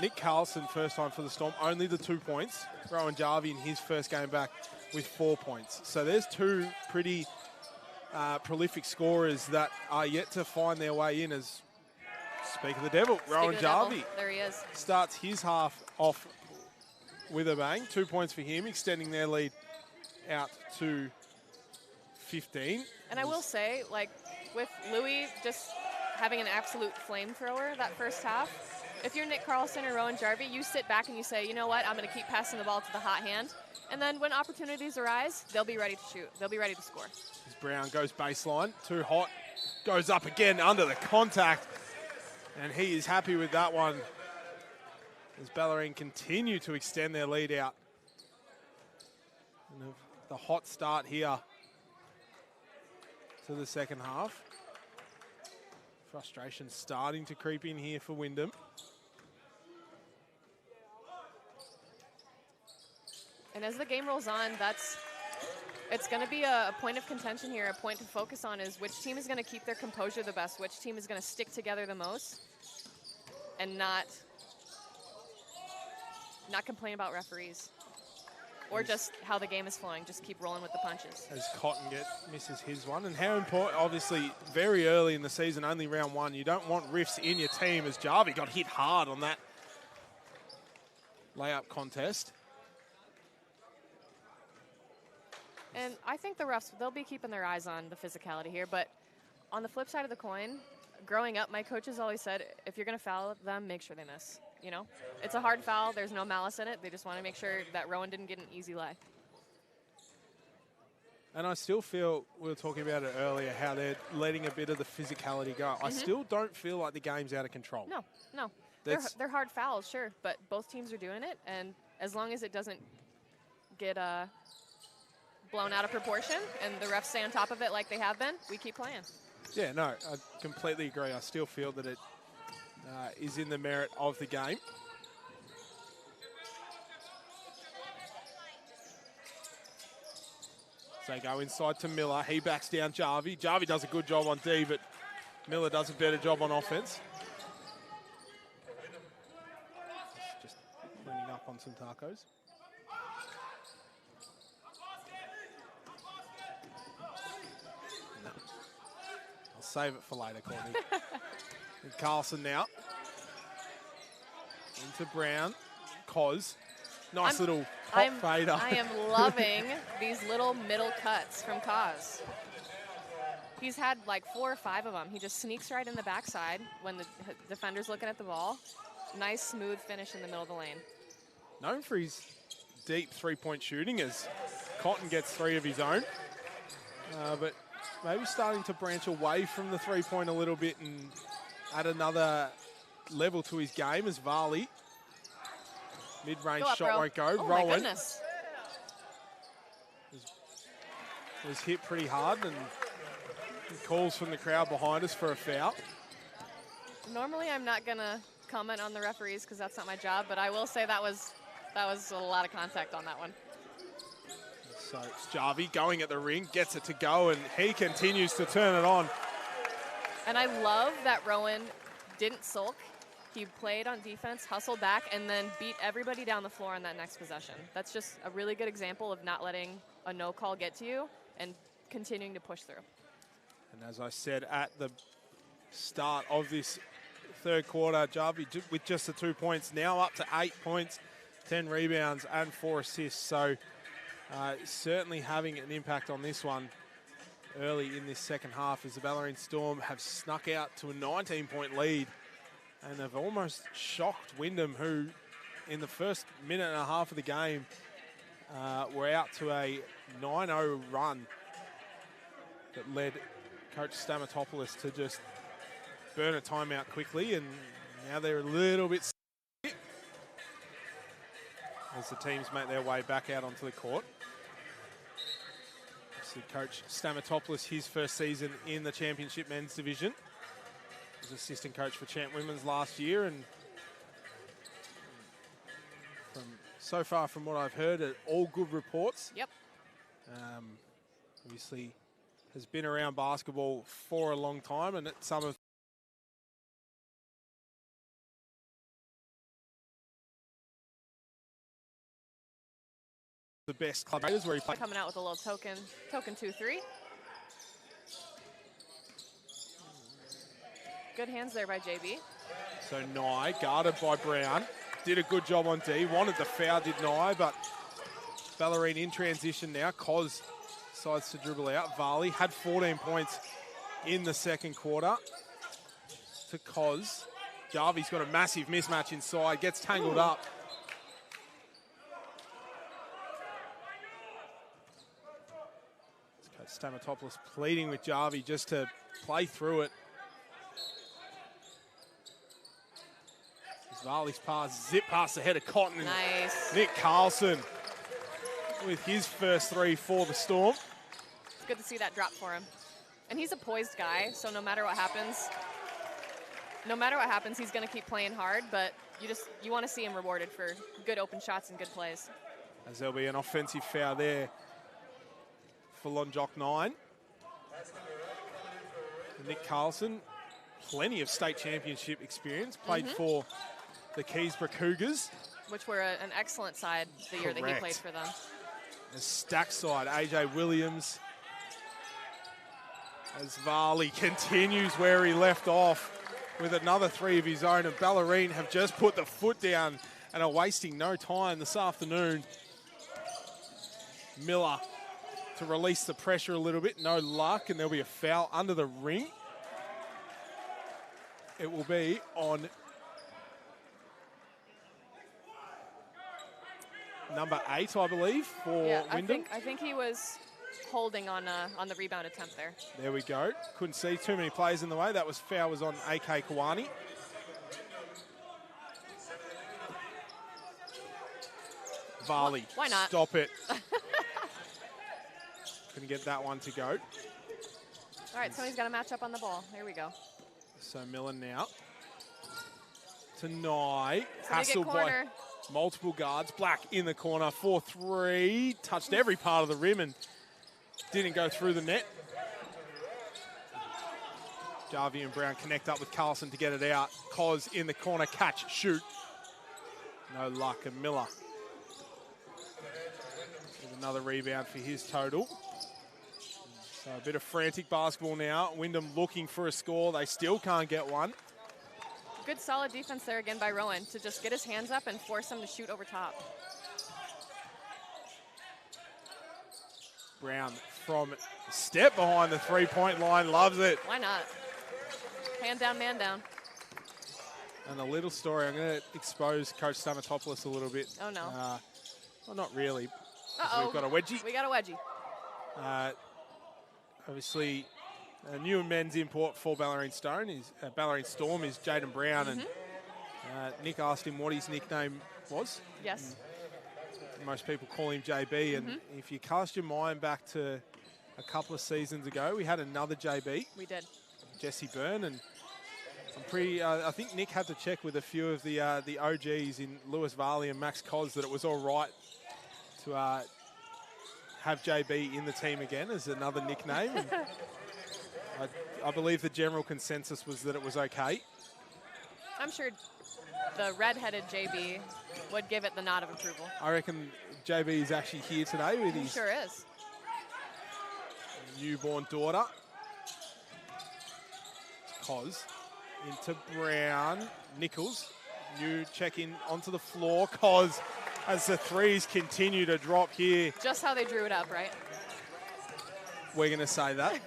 Nick Carlson, first time for the Storm, only the 2 points. Rowan Jarvie in his first game back with 4 points. So there's two pretty prolific scorers that are yet to find their way in. As speak of the devil, Rowan Jarvie. There he is. Starts his half off with a bang. 2 points for him, extending their lead out to 15. And I will say, like, with Louis just having an absolute flamethrower that first half, if you're Nick Carlson or Rowan Jarvie, you sit back and you say, you know what, I'm going to keep passing the ball to the hot hand. And then when opportunities arise, they'll be ready to shoot. They'll be ready to score. As Brown goes baseline, too hot, goes up again under the contact. And he is happy with that one, as Bellarine continue to extend their lead out. And the hot start here to the second half. Frustration starting to creep in here for Wyndham. And as the game rolls on, it's going to be a point of contention here, a point to focus on is which team is going to keep their composure the best, which team is going to stick together the most, and not complain about referees or just how the game is flowing. Just keep rolling with the punches. As Cotton misses his one. And how important, obviously, very early in the season, only round one, you don't want rifts in your team, as Jarvie got hit hard on that layup contest. And I think the refs, they'll be keeping their eyes on the physicality here. But on the flip side of the coin, growing up, my coaches always said, if you're going to foul them, make sure they miss. You know, it's a hard foul. There's no malice in it. They just want to make sure that Rowan didn't get an easy lay. And I still feel, we were talking about it earlier, how they're letting a bit of the physicality go. I still don't feel like the game's out of control. No. They're hard fouls, sure, but both teams are doing it. And as long as it doesn't get blown out of proportion and the refs stay on top of it like they have been, we keep playing. Yeah, no, I completely agree. I still feel that it is in the merit of the game. So they go inside to Miller. He backs down Jarvie. Jarvie does a good job on D, but Miller does a better job on offense. Just cleaning up on some tacos. No. I'll save it for later, Courtney. And Carlson now. Into Brown. Cos. Nice little hot fader. I am loving these little middle cuts from Kaz. He's had like 4 or 5 of them. He just sneaks right in the backside when the defender's looking at the ball. Nice, smooth finish in the middle of the lane. Known for his deep three-point shooting as Cotton gets 3 of his own. But maybe starting to branch away from the three-point a little bit and add another level to his game as Varley. Mid-range shot bro. won't go. Oh, Rowan my goodness. was hit pretty hard, and he calls from the crowd behind us for a foul. Normally, I'm not going to comment on the referees because that's not my job, but I will say that was a lot of contact on that one. So it's Jarvie going at the ring, gets it to go, and he continues to turn it on. And I love that Rowan didn't sulk. He played on defense, hustled back, and then beat everybody down the floor on that next possession. That's just a really good example of not letting a no call get to you and continuing to push through. And as I said at the start of this third quarter, Jarvie with just the 2 points, now up to 8 points, 10 rebounds and 4 assists. So certainly having an impact on this one early in this second half as the Bellarine Storm have snuck out to a 19-point lead and have almost shocked Wyndham, who in the first minute and a half of the game were out to a 9-0 run that led Coach Stamatopoulos to just burn a timeout quickly, and now they're a little bit sick as the teams make their way back out onto the court. So Coach Stamatopoulos, his first season in the championship men's division. He was assistant coach for Champ Women's last year, and so far from what I've heard, all good reports. Yep. Obviously has been around basketball for a long time, and at some of the best club raiders where he played. Coming out with a little token 2-3. Good hands there by JB. So Nye, guarded by Brown, did a good job on D. Wanted the foul, did Nye, but Bellarine in transition now. Cos decides to dribble out. Varley had 14 points in the second quarter to Cos. Jarvie's got a massive mismatch inside, gets tangled up. Coach Stamatopoulos pleading with Jarvie just to play through it. Varley's pass, zip past the head of Cotton. Nice. Nick Carlson with his first 3 for the Storm. It's good to see that drop for him. And he's a poised guy, so no matter what happens, he's going to keep playing hard, but you want to see him rewarded for good open shots and good plays. As there'll be an offensive foul there for Lonjock 9. And Nick Carlson, plenty of state championship experience, played for the Keysborough Cougars. Which were an excellent side the year that he played for them. The stack side, AJ Williams. As Varley continues where he left off with another 3 of his own, and Bellarine have just put the foot down and are wasting no time this afternoon. Miller to release the pressure a little bit, no luck, and there'll be a foul under the ring. It will be on number 8, I believe, for Wyndham. I think he was holding on the rebound attempt there. There we go. Couldn't see too many players in the way. That foul was on AK Kawani. Varley, why not? Stop it. Couldn't get that one to go. All right, Tony's got a match up on the ball. Here we go. So Miller now to Nye. Somebody Hassled by multiple guards. Black in the corner, 4-3. Touched every part of the rim and didn't go through the net. Jarvie and Brown connect up with Carlson to get it out. Cos in the corner, catch, shoot. No luck, and Miller with another rebound for his total. So a bit of frantic basketball now. Wyndham looking for a score. They still can't get one. Good solid defense there again by Rowan to just get his hands up and force him to shoot over top. Brown from step behind the three-point line, loves it. Why not? Hand down, man down. And a little story, I'm going to expose Coach Stamatopoulos a little bit. Oh, no. Well, not really. Uh-oh. We've got a wedgie. We got a wedgie. Obviously, a new men's import for Bellarine Storm is Jaden Brown, and Nick asked him what his nickname was. Yes. Most people call him JB, and if you cast your mind back to a couple of seasons ago, we had another JB. We did. Jesse Byrne, and I think Nick had to check with a few of the OGs in Lewis Varley and Max Cos that it was all right to have JB in the team again as another nickname. And I believe the general consensus was that it was okay. I'm sure the red-headed JB would give it the nod of approval. I reckon JB is actually here today with his Sure is. newborn daughter. Cos into Brown. Nichols. New check-in onto the floor. Cos as the threes continue to drop here. Just how they drew it up, right? We're going to say that.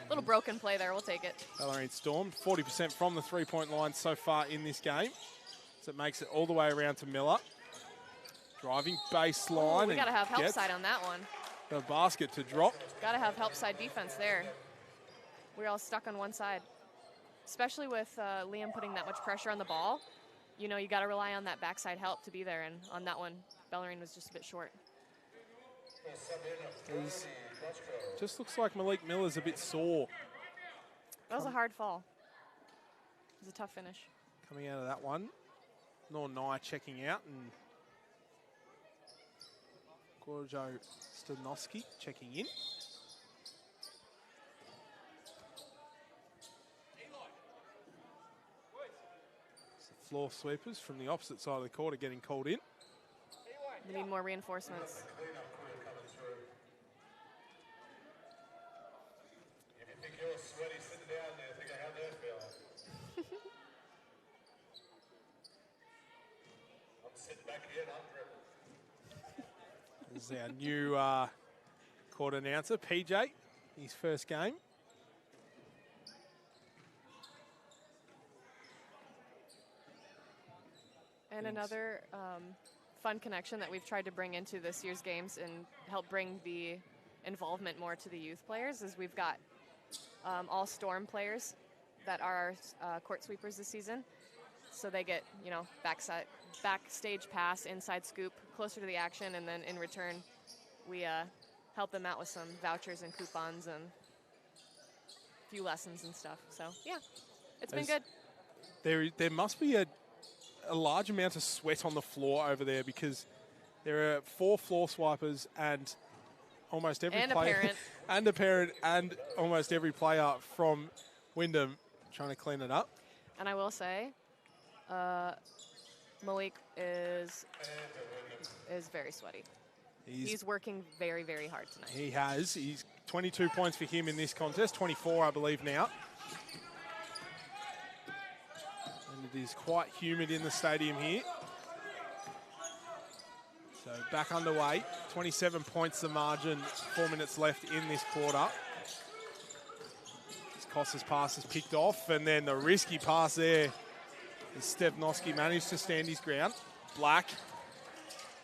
Little broken play there. We'll take it. Bellarine Storm, 40% from the three-point line so far in this game. So it makes it all the way around to Miller. Driving baseline. We got to have help gets side on that one. the basket to drop. Got to have help side defense there. We're all stuck on one side. Especially with Liam putting that much pressure on the ball. You know, you got to rely on that backside help to be there. And on that one, Bellarine was just a bit short. Just looks like Malik Miller's a bit sore. That was a hard fall. It was a tough finish. Coming out of that one. Nor Nye checking out, and Gorjo Stanovsky checking in. The floor sweepers from the opposite side of the court are getting called in. We need more reinforcements. If you think you're sweaty sitting down there, think of how they're feeling. I'm sitting back here and I'm dripping. This is our new court announcer, PJ, his first game. And another fun connection that we've tried to bring into this year's games and help bring the involvement more to the youth players is we've got all Storm players that are our court sweepers this season. So they get, you know, backstage pass, inside scoop, closer to the action, and then in return, we help them out with some vouchers and coupons and a few lessons and stuff. So, yeah, it's been good. There must be a large amount of sweat on the floor over there because there are 4 floor swipers and almost every player and a parent and almost every player from Wyndham trying to clean it up. And I will say, Malik is very sweaty. He's working very, very hard tonight. He has. He's 22 points for him in this contest, 24 I believe now. And it is quite humid in the stadium here. So back underway, 27 points the margin, 4 minutes left in this quarter. Costa's pass is picked off, and then the risky pass there. Stevnoski managed to stand his ground. Black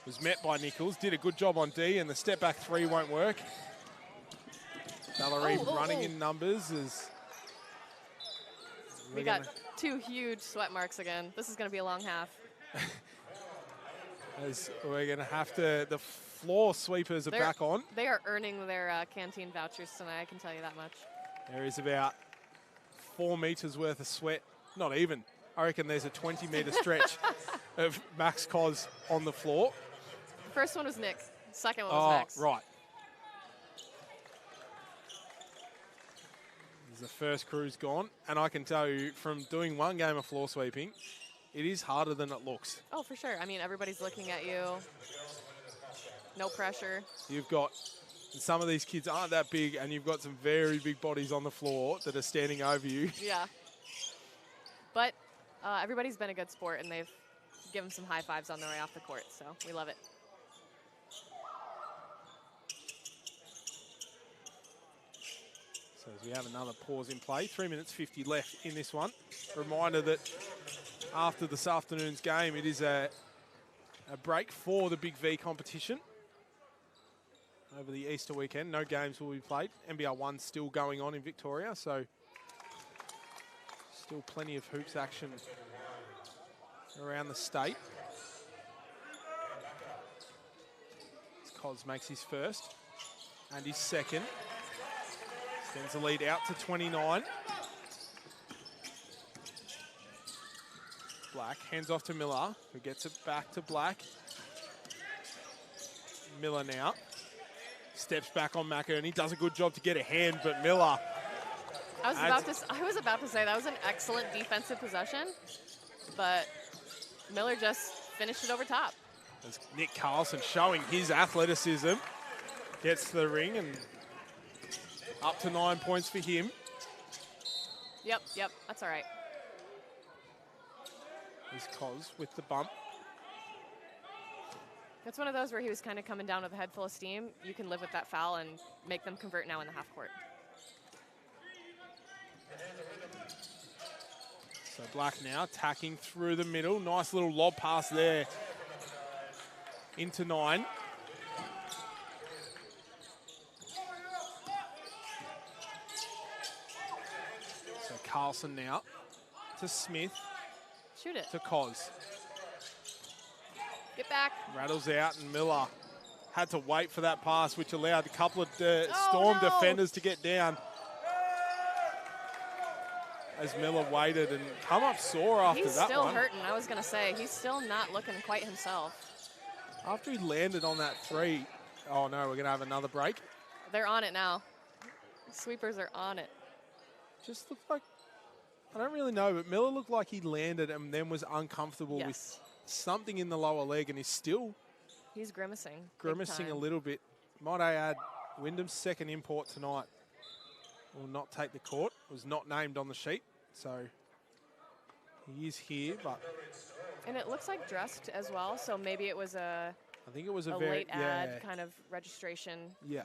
was met by Nichols, did a good job on D, and the step back 3 won't work. Bellarine running in numbers as we got 2 huge sweat marks again. This is going to be a long half. As we're going to have to, the floor sweepers are back on. They are earning their canteen vouchers tonight, I can tell you that much. There is about 4 meters worth of sweat. Not even. I reckon there's a 20-meter stretch of Max Cos on the floor. First one was Nick. Second one was Max. Right. As the first crew's gone, and I can tell you from doing one game of floor sweeping, it is harder than it looks. Oh, for sure. I mean, everybody's looking at you. No pressure. You've got, some of these kids aren't that big, and you've got some very big bodies on the floor that are standing over you. Yeah. But everybody's been a good sport, and they've given some high fives on their way off the court, so we love it. So as we have another pause in play, 3 minutes 50 left in this one. Reminder that after this afternoon's game, it is a break for the Big V competition. Over the Easter weekend, no games will be played. NBL 1 still going on in Victoria, so still plenty of hoops action around the state. As Cos makes his first and his second. Extends the lead out to 29. Black hands off to Miller, who gets it back to Black. Miller now steps back on McInerney, does a good job to get a hand, but Miller. I was about to say that was an excellent defensive possession, but Miller just finished it over top. As Nick Carlson showing his athleticism, gets to the ring and up to 9 points for him. Yep, that's all right. Here's Cos with the bump. That's one of those where he was kind of coming down with a head full of steam. You can live with that foul and make them convert now in the half court. So Black now attacking through the middle. Nice little lob pass there into 9. So Carlson now to Smith. Shoot it. To Cos. Get back. Rattles out, and Miller had to wait for that pass, which allowed a couple of Storm defenders to get down. As Miller waited and come up sore after He's that still one. hurting, I was going to say. He's still not looking quite himself. After he landed on that 3, oh no, we're going to have another break. They're on it now. Sweepers are on it. Just looked like, I don't really know, but Miller looked like he landed and then was uncomfortable with something in the lower leg, and he's grimacing. Grimacing a little bit. Might I add, Wyndham's second import tonight will not take the court. Was not named on the sheet, so he is here, but. And it looks like dressed as well, so maybe it was I think it was a late ad kind of registration. Yeah.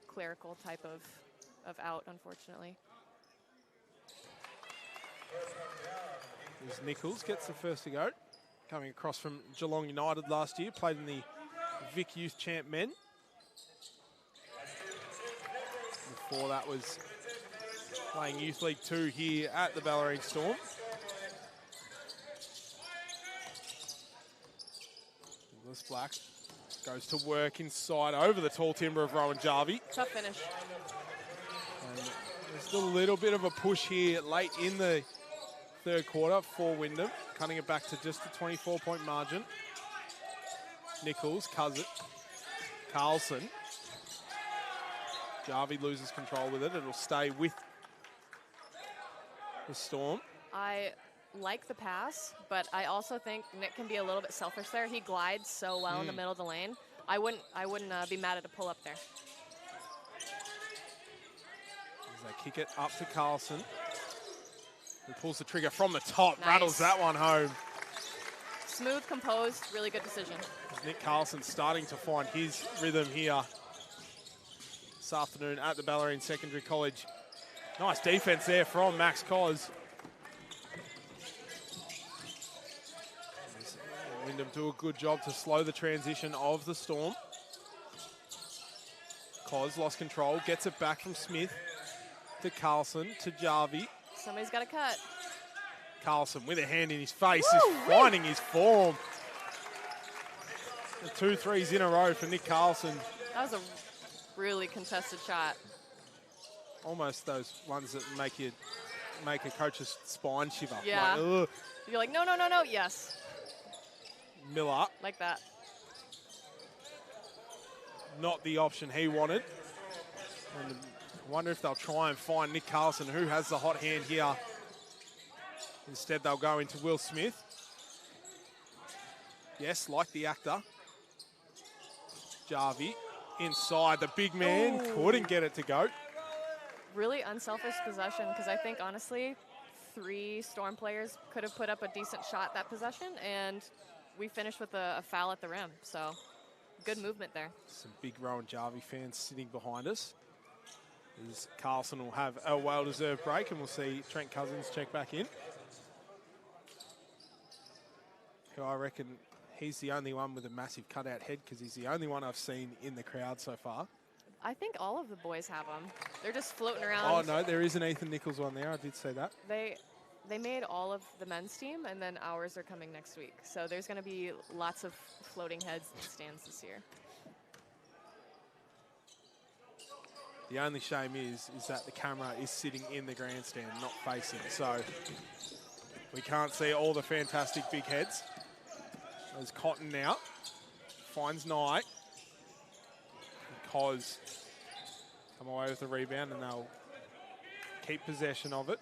Clerical type of out, unfortunately. As Nichols gets the first to go. Coming across from Geelong United last year, played in the Vic Youth Champ Men. Before that was playing Youth League 2 here at the Bellarine Storm. Nicholas Black goes to work inside over the tall timber of Rowan Jarvie. Tough finish. And there's still a little bit of a push here late in the third quarter for Wyndham, cutting it back to just a 24-point margin. Nichols, Carlson. Jarvie loses control with it. It'll stay with the Storm. I like the pass, but I also think Nick can be a little bit selfish there. He glides so well in the middle of the lane. I wouldn't be mad at a pull up there. As they kick it up to Carlson, who pulls the trigger from the top, Nice. rattles that one home. Smooth, composed, really good decision. Nick Carlson starting to find his rhythm here this afternoon at the Bellarine Secondary College. Nice defense there from Max Cos. Wyndham do a good job to slow the transition of the Storm. Cos lost control, gets it back from Smith to Carlson to Jarvie. Somebody's got to cut. Carlson with a hand in his face is finding his form. The 2 threes in a row for Nick Carlson. That was a really contested shot. Almost those ones that make a coach's spine shiver. Yeah. Like, ugh. You're like, no. Yes. Miller, Like that. not the option he wanted. And I wonder if they'll try and find Nick Carlson, who has the hot hand here. Instead, they'll go into Will Smith. Yes, like the actor. Jarvie inside, the big man couldn't get it to go. Really unselfish possession, because I think, honestly, 3 Storm players could have put up a decent shot that possession, and we finished with a foul at the rim. So, good movement there. Some big Rowan Jarvie fans sitting behind us. As Carlson will have a well-deserved break, and we'll see Trent Cousins check back in. Who I reckon he's the only one with a massive cutout head, because he's the only one I've seen in the crowd so far. I think all of the boys have them. They're just floating around. Oh, no, there is an Ethan Nichols one there. I did say that. They made all of the men's team, and then ours are coming next week. So there's going to be lots of floating heads in the stands this year. The only shame is that the camera is sitting in the grandstand, not facing. So we can't see all the fantastic big heads. There's Cotton now. Finds Knight. Cos come away with the rebound, and they'll keep possession of it.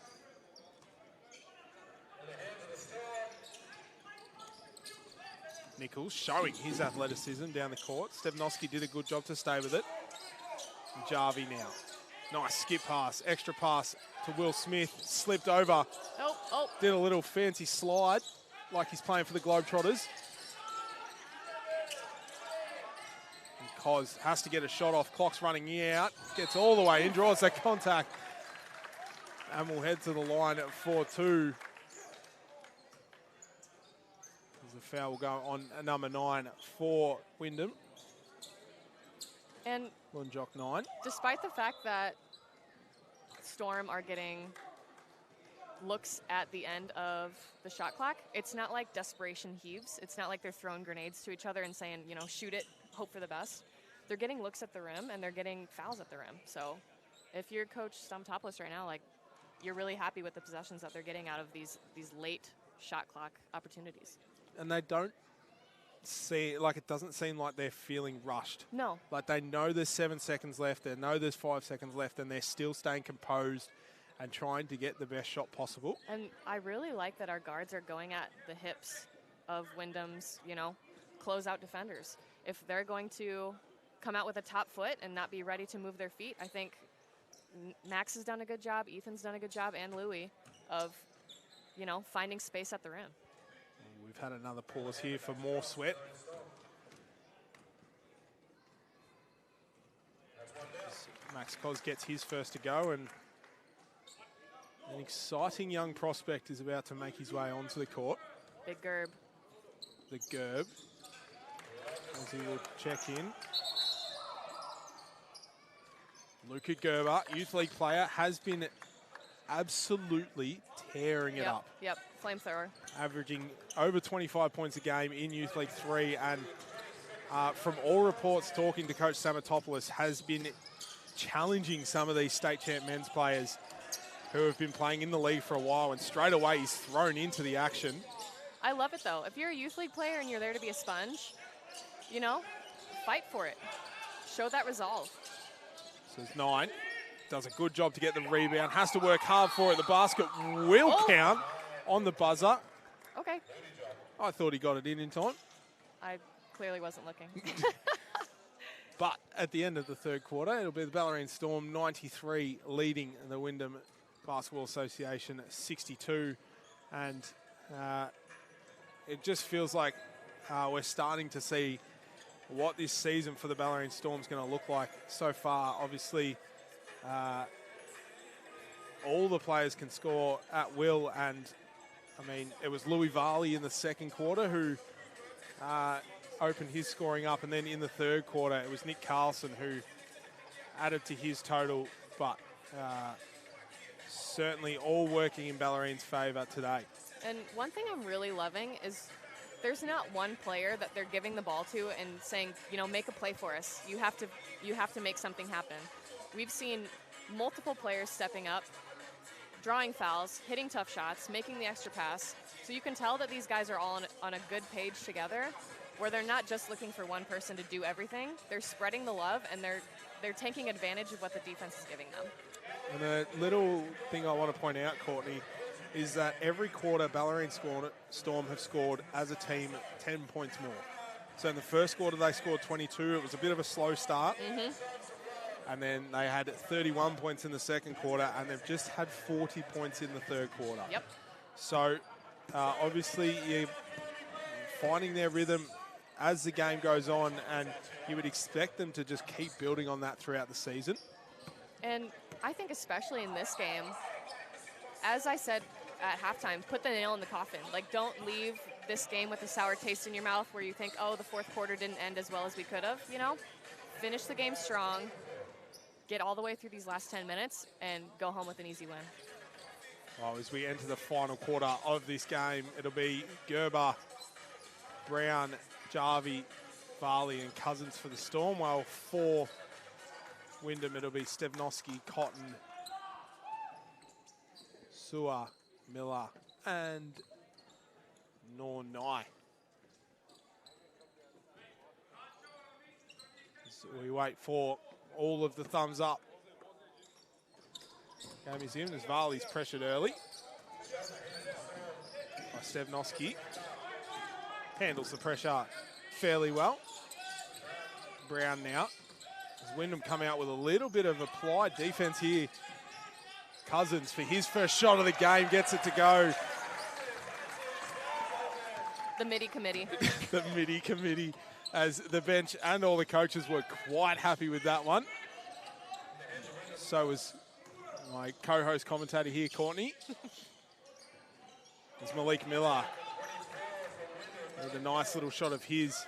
Nichols showing his athleticism down the court. Stepnoski did a good job to stay with it. And Jarvie now. Nice skip pass, extra pass to Will Smith. Slipped over. Oh. Did a little fancy slide like he's playing for the Globetrotters. And Cos has to get a shot off. Clock's running out. Gets all the way in, draws that contact. And we'll head to the line at 4-2. The foul will go on number 9 for Wyndham. And Lunjock 9. despite the fact that Storm are getting looks at the end of the shot clock, it's not like desperation heaves. It's not like they're throwing grenades to each other and saying, you know, shoot it, hope for the best. They're getting looks at the rim, and they're getting fouls at the rim. So if you're Coach Stumtopoulos right now, like, you're really happy with the possessions that they're getting out of these late shot clock opportunities. And they don't see, like, it doesn't seem like they're feeling rushed. No. Like, they know there's 7 seconds left, they know there's 5 seconds left, and they're still staying composed and trying to get the best shot possible. And I really like that our guards are going at the hips of Wyndham's, you know, closeout defenders. If they're going to come out with a top foot and not be ready to move their feet, I think Max has done a good job, Ethan's done a good job, and Louie of, you know, finding space at the rim. We've had another pause here for more sweat. Max Cos gets his first to go, and an exciting young prospect is about to make his way onto the court. Big Gerb. The Gerb, as he will check in. Luca Gerber, Youth League player, has been absolutely tearing it up. Yep, flamethrower. Averaging over 25 points a game in Youth League 3, and from all reports talking to Coach Stumtopoulos, has been challenging some of these state champ men's players who have been playing in the league for a while, and straight away he's thrown into the action. I love it, though. If you're a Youth League player and you're there to be a sponge, you know, fight for it. Show that resolve. So it's 9. Does a good job to get the rebound. Has to work hard for it. The basket will count on the buzzer. Okay. I thought he got it in time. I clearly wasn't looking. But at the end of the third quarter, it'll be the Bellarine Storm 93 leading the Wyndham Basketball Association 62. And it just feels like we're starting to see what this season for the Bellarine Storm is going to look like so far. Obviously, all the players can score at will, and I mean, it was Louis Varley in the second quarter who opened his scoring up, and then in the third quarter it was Nick Carlson who added to his total, but certainly all working in Bellarine's favour today. And one thing I'm really loving is there's not one player that they're giving the ball to and saying, you know, make a play for us. You have to make something happen. We've seen multiple players stepping up, drawing fouls, hitting tough shots, making the extra pass. So you can tell that these guys are all on a good page together. where they're not just looking for one person to do everything. They're spreading the love, and they're taking advantage of what the defense is giving them. And a little thing I want to point out, Courtney, is that every quarter Bellarine Storm have scored as a team 10 points more. So in the first quarter they scored 22. It was a bit of a slow start. And then they had 31 points in the second quarter, and they've just had 40 points in the third quarter. Yep. So obviously you're finding their rhythm as the game goes on, and you would expect them to just keep building on that throughout the season. And I think especially in this game, as I said at halftime, put the nail in the coffin. Like, don't leave this game with a sour taste in your mouth where you think, oh, the fourth quarter didn't end as well as we could have, you know? Finish the game strong, get all the way through these last 10 minutes, and go home with an easy win. Well, as we enter the final quarter of this game, it'll be Gerber, Brown, Jarvie, Varley, and Cousins for the Storm. While for Wyndham, it'll be Stevnoski, Cotton, Sewer, Miller, and Nornai. So we wait for all of the thumbs up. Game is in as Varley's pressured early by Stevnoski. Handles the pressure fairly well. Brown now. As Wyndham come out with a little bit of applied defense here. Cousins for his first shot of the game gets it to go. The MIDI committee. The MIDI committee, as the bench and all the coaches were quite happy with that one. So was my co-host commentator here, Courtney. There's Malik Miller with a nice little shot of his.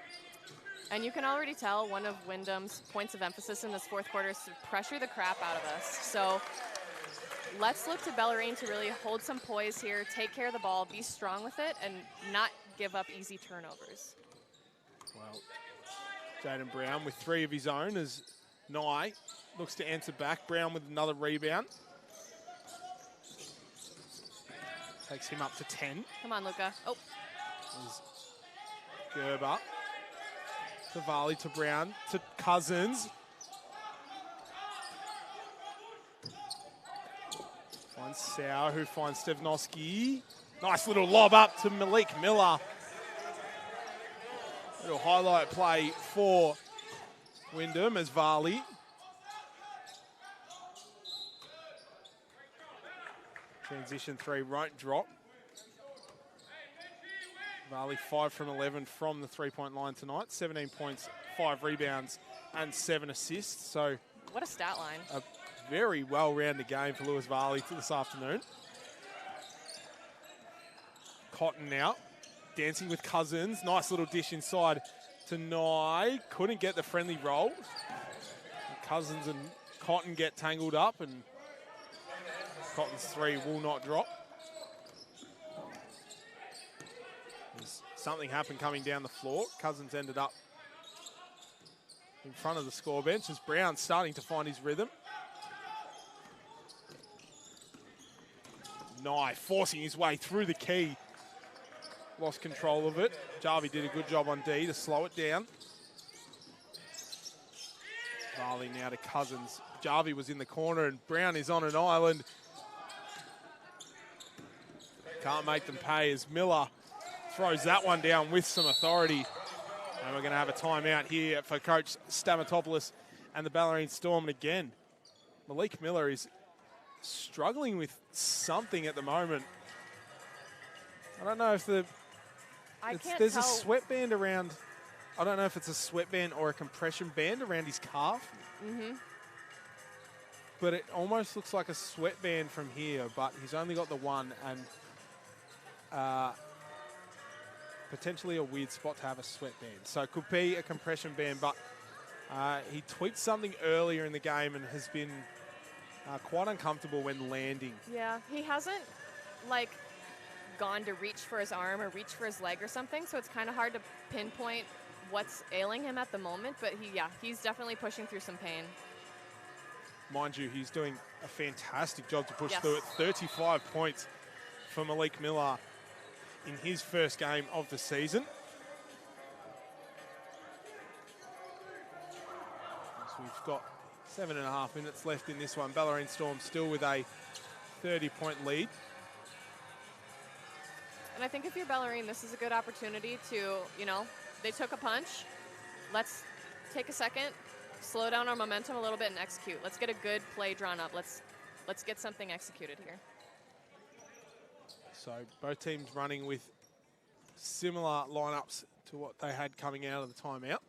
And you can already tell one of Wyndham's points of emphasis in this fourth quarter is to pressure the crap out of us. So let's look to Bellarine to really hold some poise here, take care of the ball, be strong with it, and not give up easy turnovers. Well, Jaden Brown with 3 of his own as Nye looks to answer back. Brown with another rebound. Takes him up to 10. Come on, Luca. Oh. There's Gerber to Varley to Brown to Cousins. Finds Sauer, who finds Stevnoski. Nice little lob up to Malik Miller. Little highlight play for Wyndham as Varley. Transition 3 won't drop. Varley 5 from 11 from the three-point line tonight. 17 points, 5 rebounds, and 7 assists. So what a stat line. A very well-rounded game for Lewis Varley this afternoon. Cotton now, dancing with Cousins. Nice little dish inside to Nye. Couldn't get the friendly roll. Cousins and Cotton get tangled up, and Cotton's 3 will not drop. There's something happened coming down the floor. Cousins ended up in front of the score bench as Brown's starting to find his rhythm. Nye forcing his way through the key. Lost control of it. Jarvie did a good job on D to slow it down. Varley now to Cousins. Jarvie was in the corner and Brown is on an island. Can't make them pay as Miller throws that one down with some authority. And we're going to have a timeout here for Coach Stamatopoulos and the Bellarine Storm. And again, Malik Miller is struggling with something at the moment. I don't know if there's a sweatband around. I don't know if it's a sweatband or a compression band around his calf. But it almost looks like a sweatband from here, but he's only got the one, and potentially a weird spot to have a sweatband. So it could be a compression band, but he tweaked something earlier in the game and has been quite uncomfortable when landing. Yeah, he hasn't, like, gone to reach for his arm or reach for his leg or something, so it's kind of hard to pinpoint what's ailing him at the moment, but he's definitely pushing through some pain. Mind you, he's doing a fantastic job to push through it. 35 points for Malik Miller in his first game of the season. we've got 7.5 minutes left in this one. Bellarine Storm still with a 30-point lead. And I think if you're Bellarine, this is a good opportunity to, they took a punch. Let's take a second, slow down our momentum a little bit and execute. Let's get a good play drawn up. Let's get something executed here. So both teams running with similar lineups to what they had coming out of the timeout.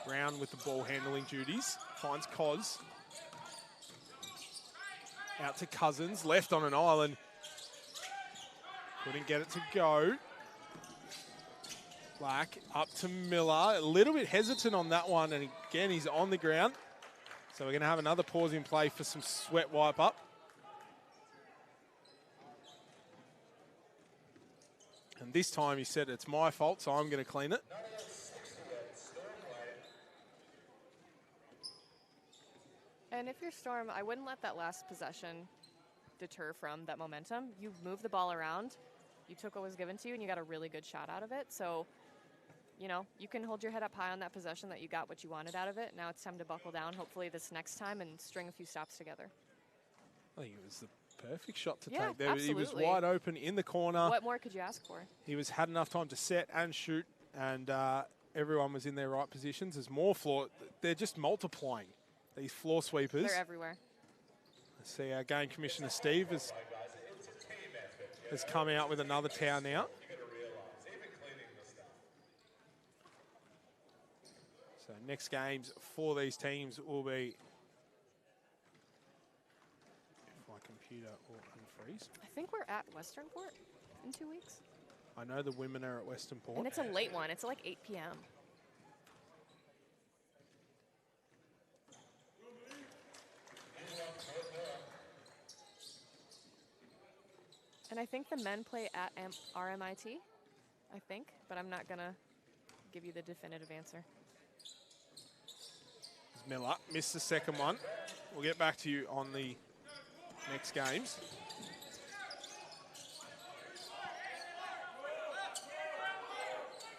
Brown with the ball handling duties, finds Cos. Out to Cousins, left on an island. Couldn't get it to go. Black up to Miller, a little bit hesitant on that one, and again he's on the ground. So we're going to have another pause in play for some sweat wipe up. And this time he said it's my fault, so I'm going to clean it. And if you're Storm, I wouldn't let that last possession deter from that momentum. You moved the ball around, you took what was given to you, and you got a really good shot out of it. So, you can hold your head up high on that possession that you got what you wanted out of it. Now it's time to buckle down, hopefully this next time, and string a few stops together. I think it was the perfect shot to Yeah, take there. absolutely. He was wide open in the corner. What more could you ask for? He had enough time to set and shoot, and everyone was in their right positions. There's more floor. They're just multiplying, these floor sweepers. They're everywhere. Let's see, our game commissioner Steve has come out with another towel now. So next games for these teams will be, if my computer will unfreeze. I think we're at Westernport in 2 weeks. I know the women are at Westernport. And it's a late one. It's like 8 p.m. And I think the men play at RMIT, I think, but I'm not going to give you the definitive answer. Miller missed the second one. We'll get back to you on the next games.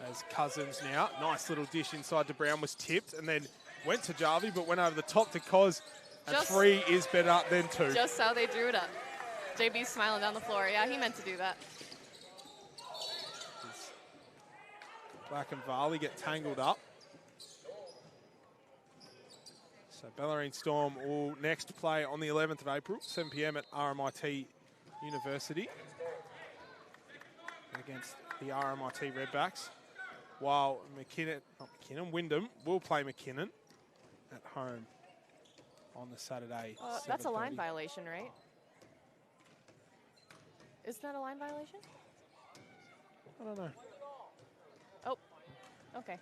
As Cousins now, nice little dish inside to Brown, was tipped and then went to Jarvie, but went over the top to Cos, and 3 is better than 2. Just how they drew it up. JB's smiling down the floor. Yeah, he meant to do that. Black and Varley get tangled up. So Bellarine Storm will next play on the 11th of April, 7 p.m. at RMIT University against the RMIT Redbacks, while Wyndham will play McKinnon at home on the Saturday. That's a line 7:30. violation, right? Isn't that a line violation? I don't know. Oh, okay.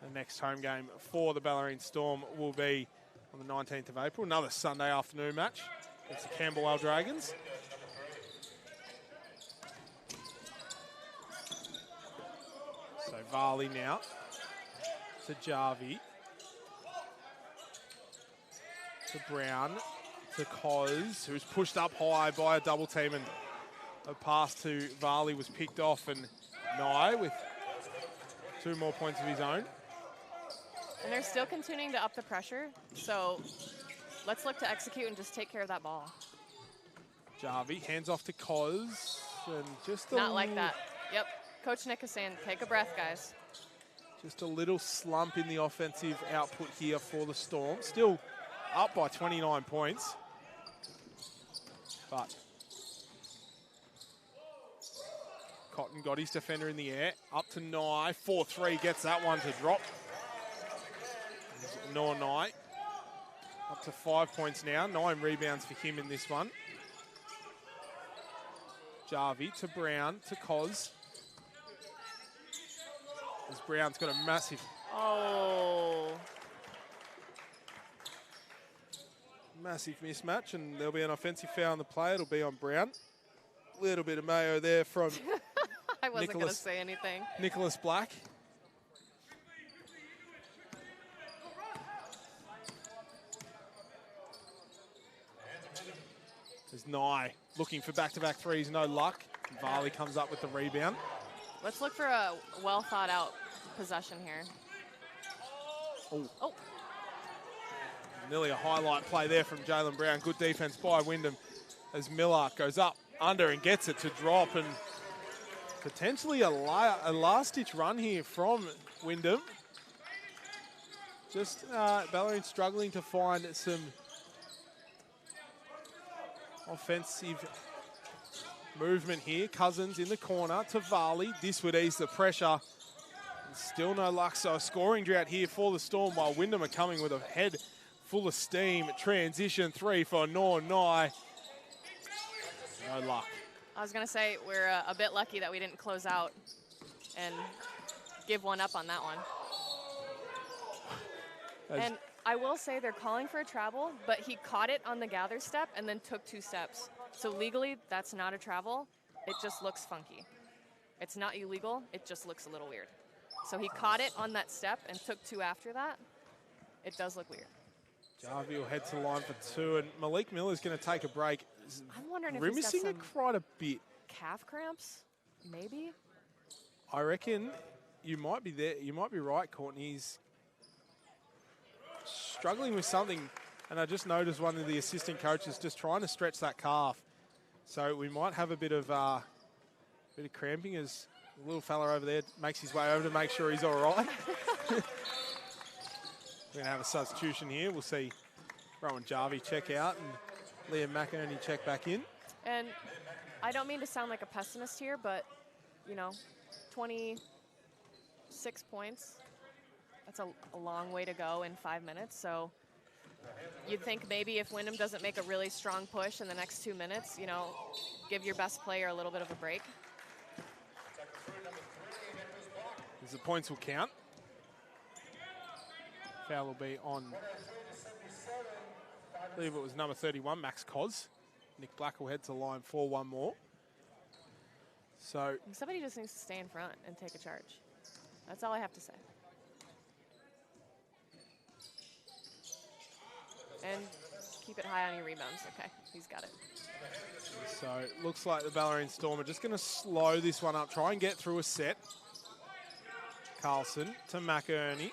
The next home game for the Bellarine Storm will be on the 19th of April. Another Sunday afternoon match against the Camberwell Dragons. So Varley now to Jarvie. To Brown. To Cos, who was pushed up high by a double team, and a pass to Varley was picked off, and Nye with 2 more points of his own. And they're still continuing to up the pressure, so let's look to execute and just take care of that ball. Jarvie hands off to Cos, and just Not like that. Yep. Coach Nick is saying, take a breath, guys. Just a little slump in the offensive output here for the Storm. Still up by 29 points. But Cotton got his defender in the air. Up to Nye. 4-3 gets that one to drop. Noah Nye up to 5 points now. 9 rebounds for him in this one. Jarvie to Brown to Cos. As Brown's got a massive... Massive mismatch, and there'll be an offensive foul on the play. It'll be on Brown. Little bit of mayo there from I wasn't going to say anything. Nicholas Black. There's Nye looking for back-to-back threes, no luck. Varley comes up with the rebound. Let's look for a well thought out possession here. Oh. Nearly a highlight play there from Jalen Brown. Good defense by Wyndham as Miller goes up, under, and gets it to drop. And potentially a last-ditch run here from Wyndham. Just Bellarine struggling to find some offensive movement here. Cousins in the corner to Varley. This would ease the pressure. And still no luck, so a scoring drought here for the Storm, while Wyndham are coming with a head full of steam. Transition 3 for Nai. No luck. I was going to say we're a bit lucky that we didn't close out and give one up on that one. And I will say they're calling for a travel, but he caught it on the gather step and then took 2 steps. So legally, that's not a travel. It just looks funky. It's not illegal. It just looks a little weird. So he caught it on that step and took 2 after that. It does look weird. Jarvie will head to the line for 2, and Malik Miller's going to take a break. I'm wondering if he's got Grimacing some it quite a bit. calf cramps, maybe? I reckon you might be there. You might be right, Courtney. He's struggling with something, and I just noticed one of the assistant coaches just trying to stretch that calf. So we might have a bit of cramping as the little fella over there makes his way over to make sure he's all right. We're going to have a substitution here. We'll see Rowan Jarvie check out and Liam McInerney check back in. And I don't mean to sound like a pessimist here, but, you know, 26 points, that's a long way to go in 5 minutes. So you'd think maybe if Wyndham doesn't make a really strong push in the next 2 minutes, you know, give your best player a little bit of a break. As the points will count. Foul will be on, I believe it was number 31, Max Cos. Nick Black will head to line for one more. So somebody just needs to stay in front and take a charge. That's all I have to say. And keep it high on your rebounds. Okay, he's got it. So it looks like the Bellarine Storm are just going to slow this one up, try and get through a set. Carlson to McInerney.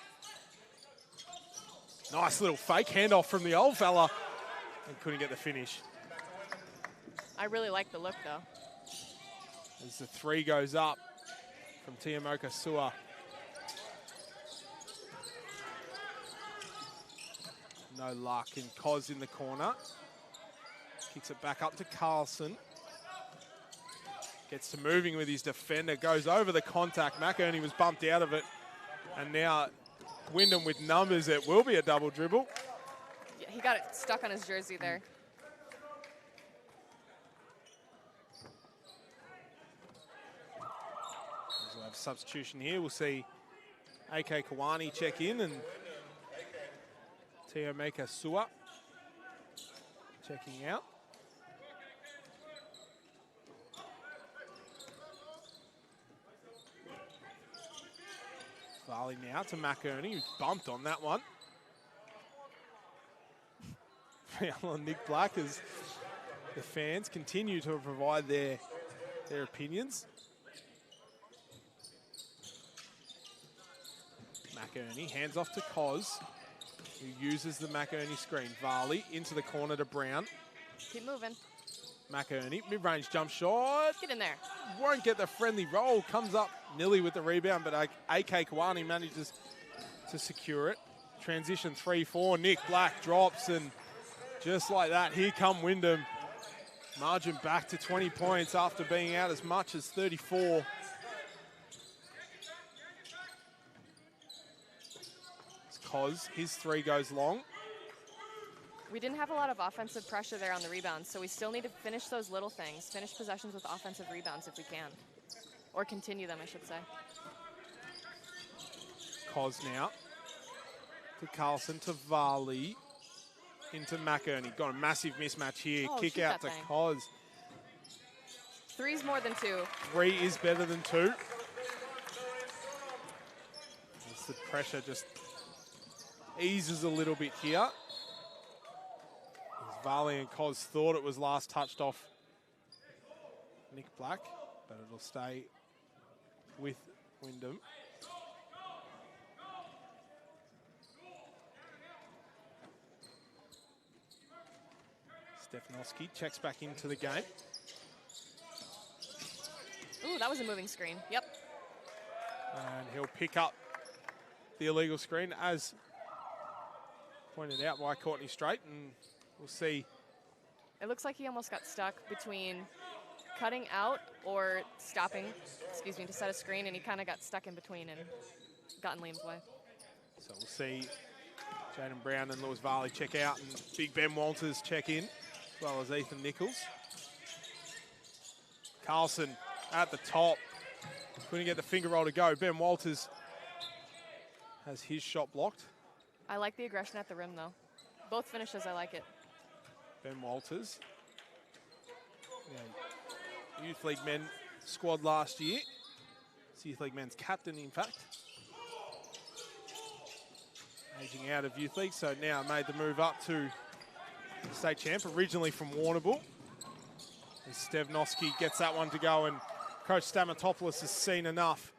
Nice little fake handoff from the old fella, and couldn't get the finish. I really like the look, though. As the 3 goes up from Tiamoka Sua. No luck, and Cos in the corner. Kicks it back up to Carlson. Gets to moving with his defender, goes over the contact. McInerney was bumped out of it, and now Wyndham with numbers. It will be a double dribble. Yeah, he got it stuck on his jersey there. We'll have a substitution here. We'll see AK Kawani check in and Tiamoka Sua checking out. Varley now to McInerney, who's bumped on that one. Foul on Nick Black as the fans continue to provide their opinions. McInerney hands off to Cos, who uses the McInerney screen. Varley into the corner to Brown. Keep moving. McInerney, mid-range jump shot. Get in there. Won't get the friendly roll. Comes up Nilly with the rebound, but AK Kawani manages to secure it. Transition 3-4. Nick Black drops, and just like that, here come Wyndham. Margin back to 20 points after being out as much as 34. It's Cos, his 3 goes long. We didn't have a lot of offensive pressure there on the rebounds, so we still need to finish those little things, finish possessions with offensive rebounds if we can. Or continue them, I should say. Cos now to Carlson to Varley into McInerney. Got a massive mismatch here. Oh, Kick shoot out that to thing. Cos. 3's more than 2. 3 is better than 2. As the pressure just eases a little bit here. As Varley and Cos thought it was last touched off Nick Black. but it'll stay with Wyndham. Stefanoski checks back into the game. Ooh, that was a moving screen. Yep. And he'll pick up the illegal screen as pointed out by Courtney Strait, and we'll see. It looks like he almost got stuck between cutting out or stopping, excuse me, to set a screen, and he kind of got stuck in between and got in Liam's way. So we'll see Jaden Brown and Lewis Varley check out, and Big Ben Walters check in, as well as Ethan Nichols. Carlson at the top. Couldn't get the finger roll to go. Ben Walters has his shot blocked. I like the aggression at the rim, though. Both finishes, I like it. Ben Walters. Yeah, Youth League men squad last year. It's Youth League men's captain, in fact. Aging out of Youth League, so now made the move up to state champ, originally from Warrnambool. As Stevnoski gets that one to go, and Coach Stamatopoulos has seen enough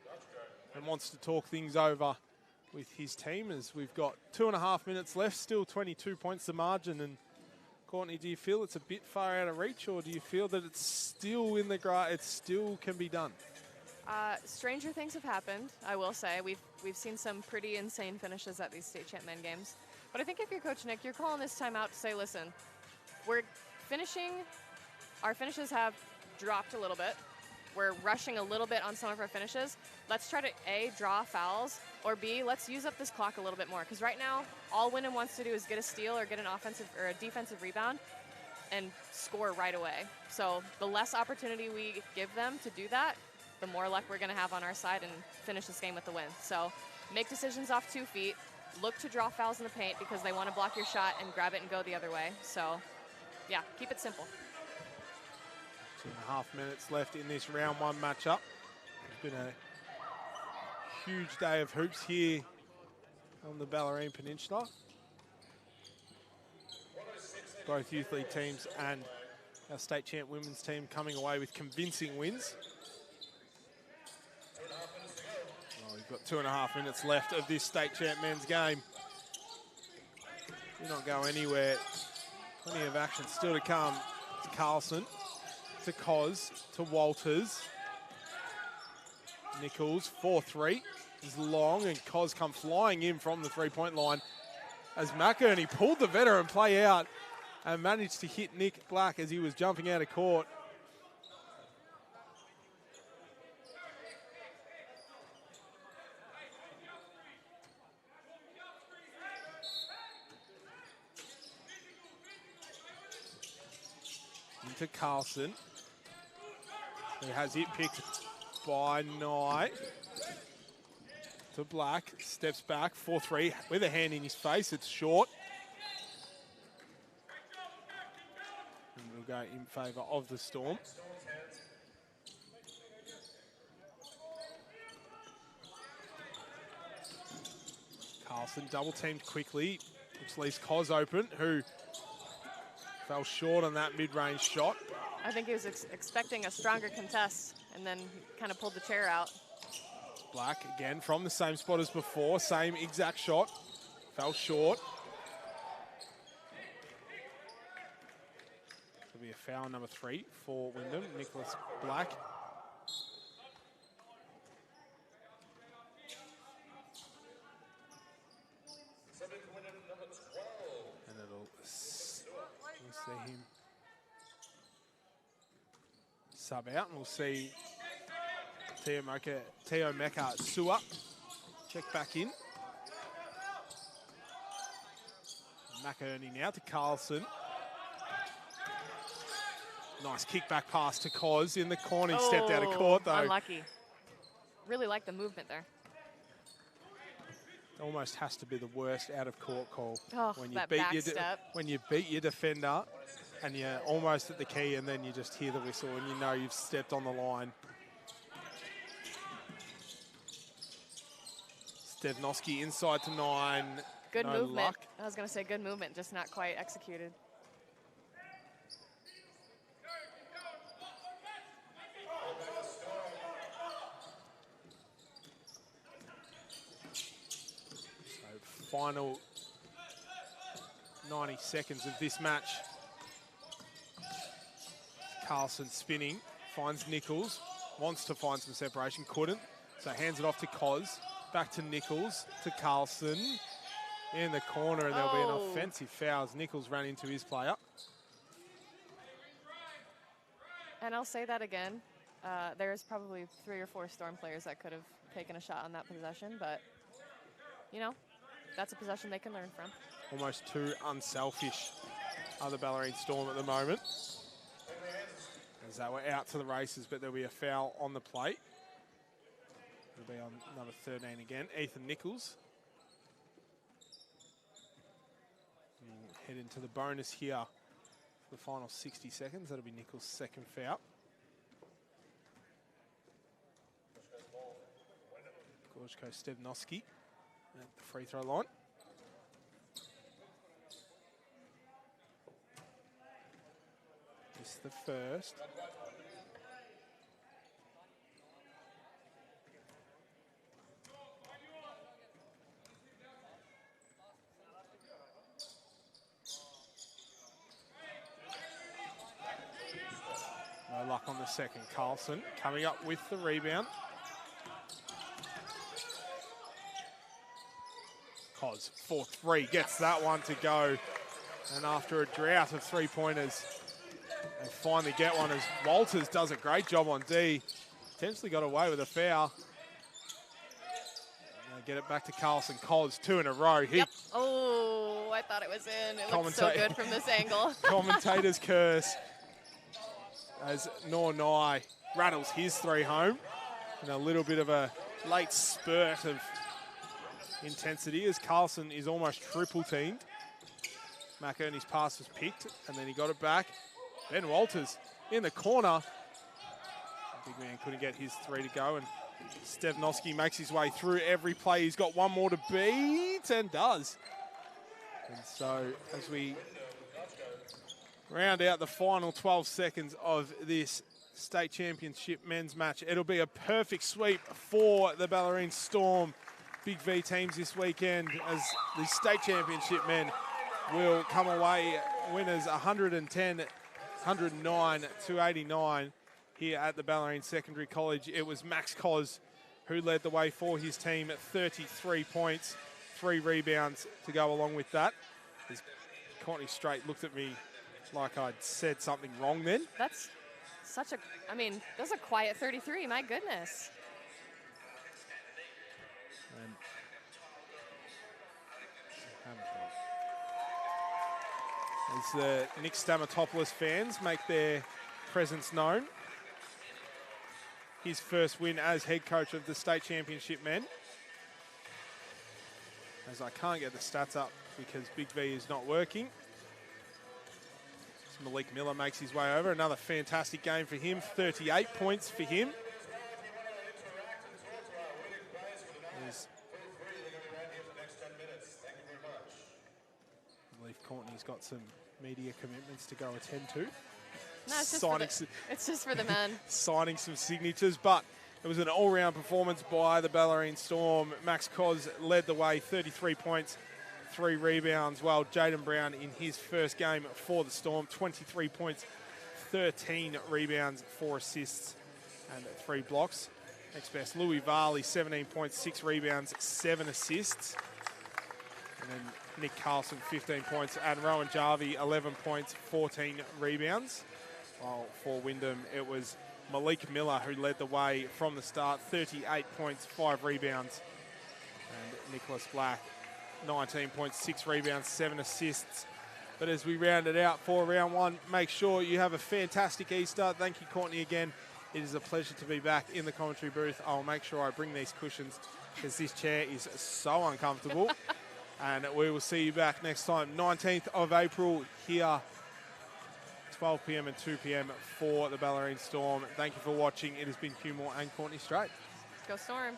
and wants to talk things over with his team, as we've got 2.5 minutes left, still 22 points the margin. And Courtney, do you feel it's a bit far out of reach, or do you feel that it's still in the grass, it still can be done? Stranger things have happened, I will say. We've seen some pretty insane finishes at these state champ men games. But I think if you're Coach Nick, you're calling this time out to say, listen, we're finishing, our finishes have dropped a little bit. We're rushing a little bit on some of our finishes. Let's try to A, draw fouls, or B, let's use up this clock a little bit more. Because right now, all Wyndham wants to do is get a steal or get an offensive or a defensive rebound and score right away. So the less opportunity we give them to do that, the more luck we're going to have on our side and finish this game with the win. So make decisions off 2 feet. Look to draw fouls in the paint because they want to block your shot and grab it and go the other way. So, yeah, keep it simple. 2.5 minutes left in this round one matchup. It's been a huge day of hoops here on the Bellarine Peninsula. Both Youth League teams and our state champ women's team coming away with convincing wins. Well, we've got 2.5 minutes left of this state champ men's game. Do not go anywhere. Plenty of action still to come. To Carlson, to Cos, to Walters. Nichols, 4-3 is long, and Cos come flying in from the three-point line as McErnie pulled the veteran play out and managed to hit Nick Black as he was jumping out of court. Into Carlson, who has it picked by Knight. To Black, steps back, 4-3 with a hand in his face. It's short. And we'll go in favour of the Storm. Carlson double teamed quickly, which leaves Cos open, who fell short on that mid-range shot. I think he was expecting a stronger contest and then kind of pulled the chair out. Black again from the same spot as before, same exact shot, fell short. It'll be a foul number 3 for Wyndham, Nicholas Black. And we'll see him sub out, and we'll see Teo Meka Sua check back in. McErnie now to Carlson. Nice kickback pass to Cos in the corner. He stepped out of court though. Unlucky. Really like the movement there. Almost has to be the worst out of court call. Oh, when you that beat back your step. when you beat your defender and you're almost at the key, and then you just hear the whistle and you know you've stepped on the line. Stevnoski inside to 9. Good no movement. luck. I was going to say good movement, just not quite executed. final 90 seconds of this match. Carlson spinning, finds Nichols, wants to find some separation, couldn't. So hands it off to Koz, back to Nichols, to Carlson. In the corner, and there'll be an offensive foul as Nichols ran into his player. And I'll say that again. There's probably 3 or 4 Storm players that could have taken a shot on that possession, but, you know, that's a possession they can learn from. Almost too unselfish are the Bellarine Storm at the moment. As they were out to the races, but there'll be a foul on the plate. It'll be on number 13 again, Ethan Nichols. We'll head into the bonus here for the final 60 seconds. That'll be Nichols' second foul. Gorshko Stevnoski at the free throw line. This is the first. No luck on the second. Carlson coming up with the rebound. Koz, 4-3, gets that one to go. And after a drought of three-pointers, they finally get one as Walters does a great job on D. Potentially got away with a foul. And they get it back to Carlson. Koz, 2 in a row. Yep. Oh, I thought it was in. It looked so good from this angle. Commentator's curse as Nornai rattles his 3 home. And a little bit of a late spurt of intensity as Carlson is almost triple teamed. McInerney's pass was picked and then he got it back. Ben Walters in the corner. The big man couldn't get his 3 to go, and Stevnoski makes his way through every play. He's got one more to beat and does. And so as we round out the final 12 seconds of this state championship men's match, it'll be a perfect sweep for the Bellarine Storm Big V teams this weekend as the state championship men will come away winners 110, 109 to 89 here at the Bellarine Secondary College. It was Max Koz who led the way for his team at 33 points, 3 rebounds to go along with that. As Courtney Straight looked at me like I'd said something wrong then. That's such a, I mean, that's a quiet 33, my goodness. And as the Nick Stamatopoulos fans make their presence known, his first win as head coach of the state championship men. As I can't get the stats up because Big V is not working. As Malik Miller makes his way over. Another fantastic game for him. 38 points for him. I believe Courtney's got some media commitments to go attend to. No, it's just for the men. Signing some signatures, but it was an all-round performance by the Bellarine Storm. Max Koz led the way, 33 points, 3 rebounds, while Jaden Brown in his first game for the Storm, 23 points, 13 rebounds, 4 assists and 3 blocks. Next best, Louis Varley, 17 points, 6 rebounds, 7 assists. And then Nick Carlson, 15 points, and Rowan Jarvie, 11 points, 14 rebounds. While for Wyndham, it was Malik Miller who led the way from the start, 38 points, 5 rebounds. And Nicholas Black, 19 points, 6 rebounds, 7 assists. But as we round it out for round 1, make sure you have a fantastic Easter. Thank you, Courtney, again. It is a pleasure to be back in the commentary booth. I'll make sure I bring these cushions because this chair is so uncomfortable. And we will see you back next time, 19th of April here, 12 p.m. and 2 p.m. for the Bellarine Storm. Thank you for watching. It has been Hugh Moore and Courtney Straight. Go Storm.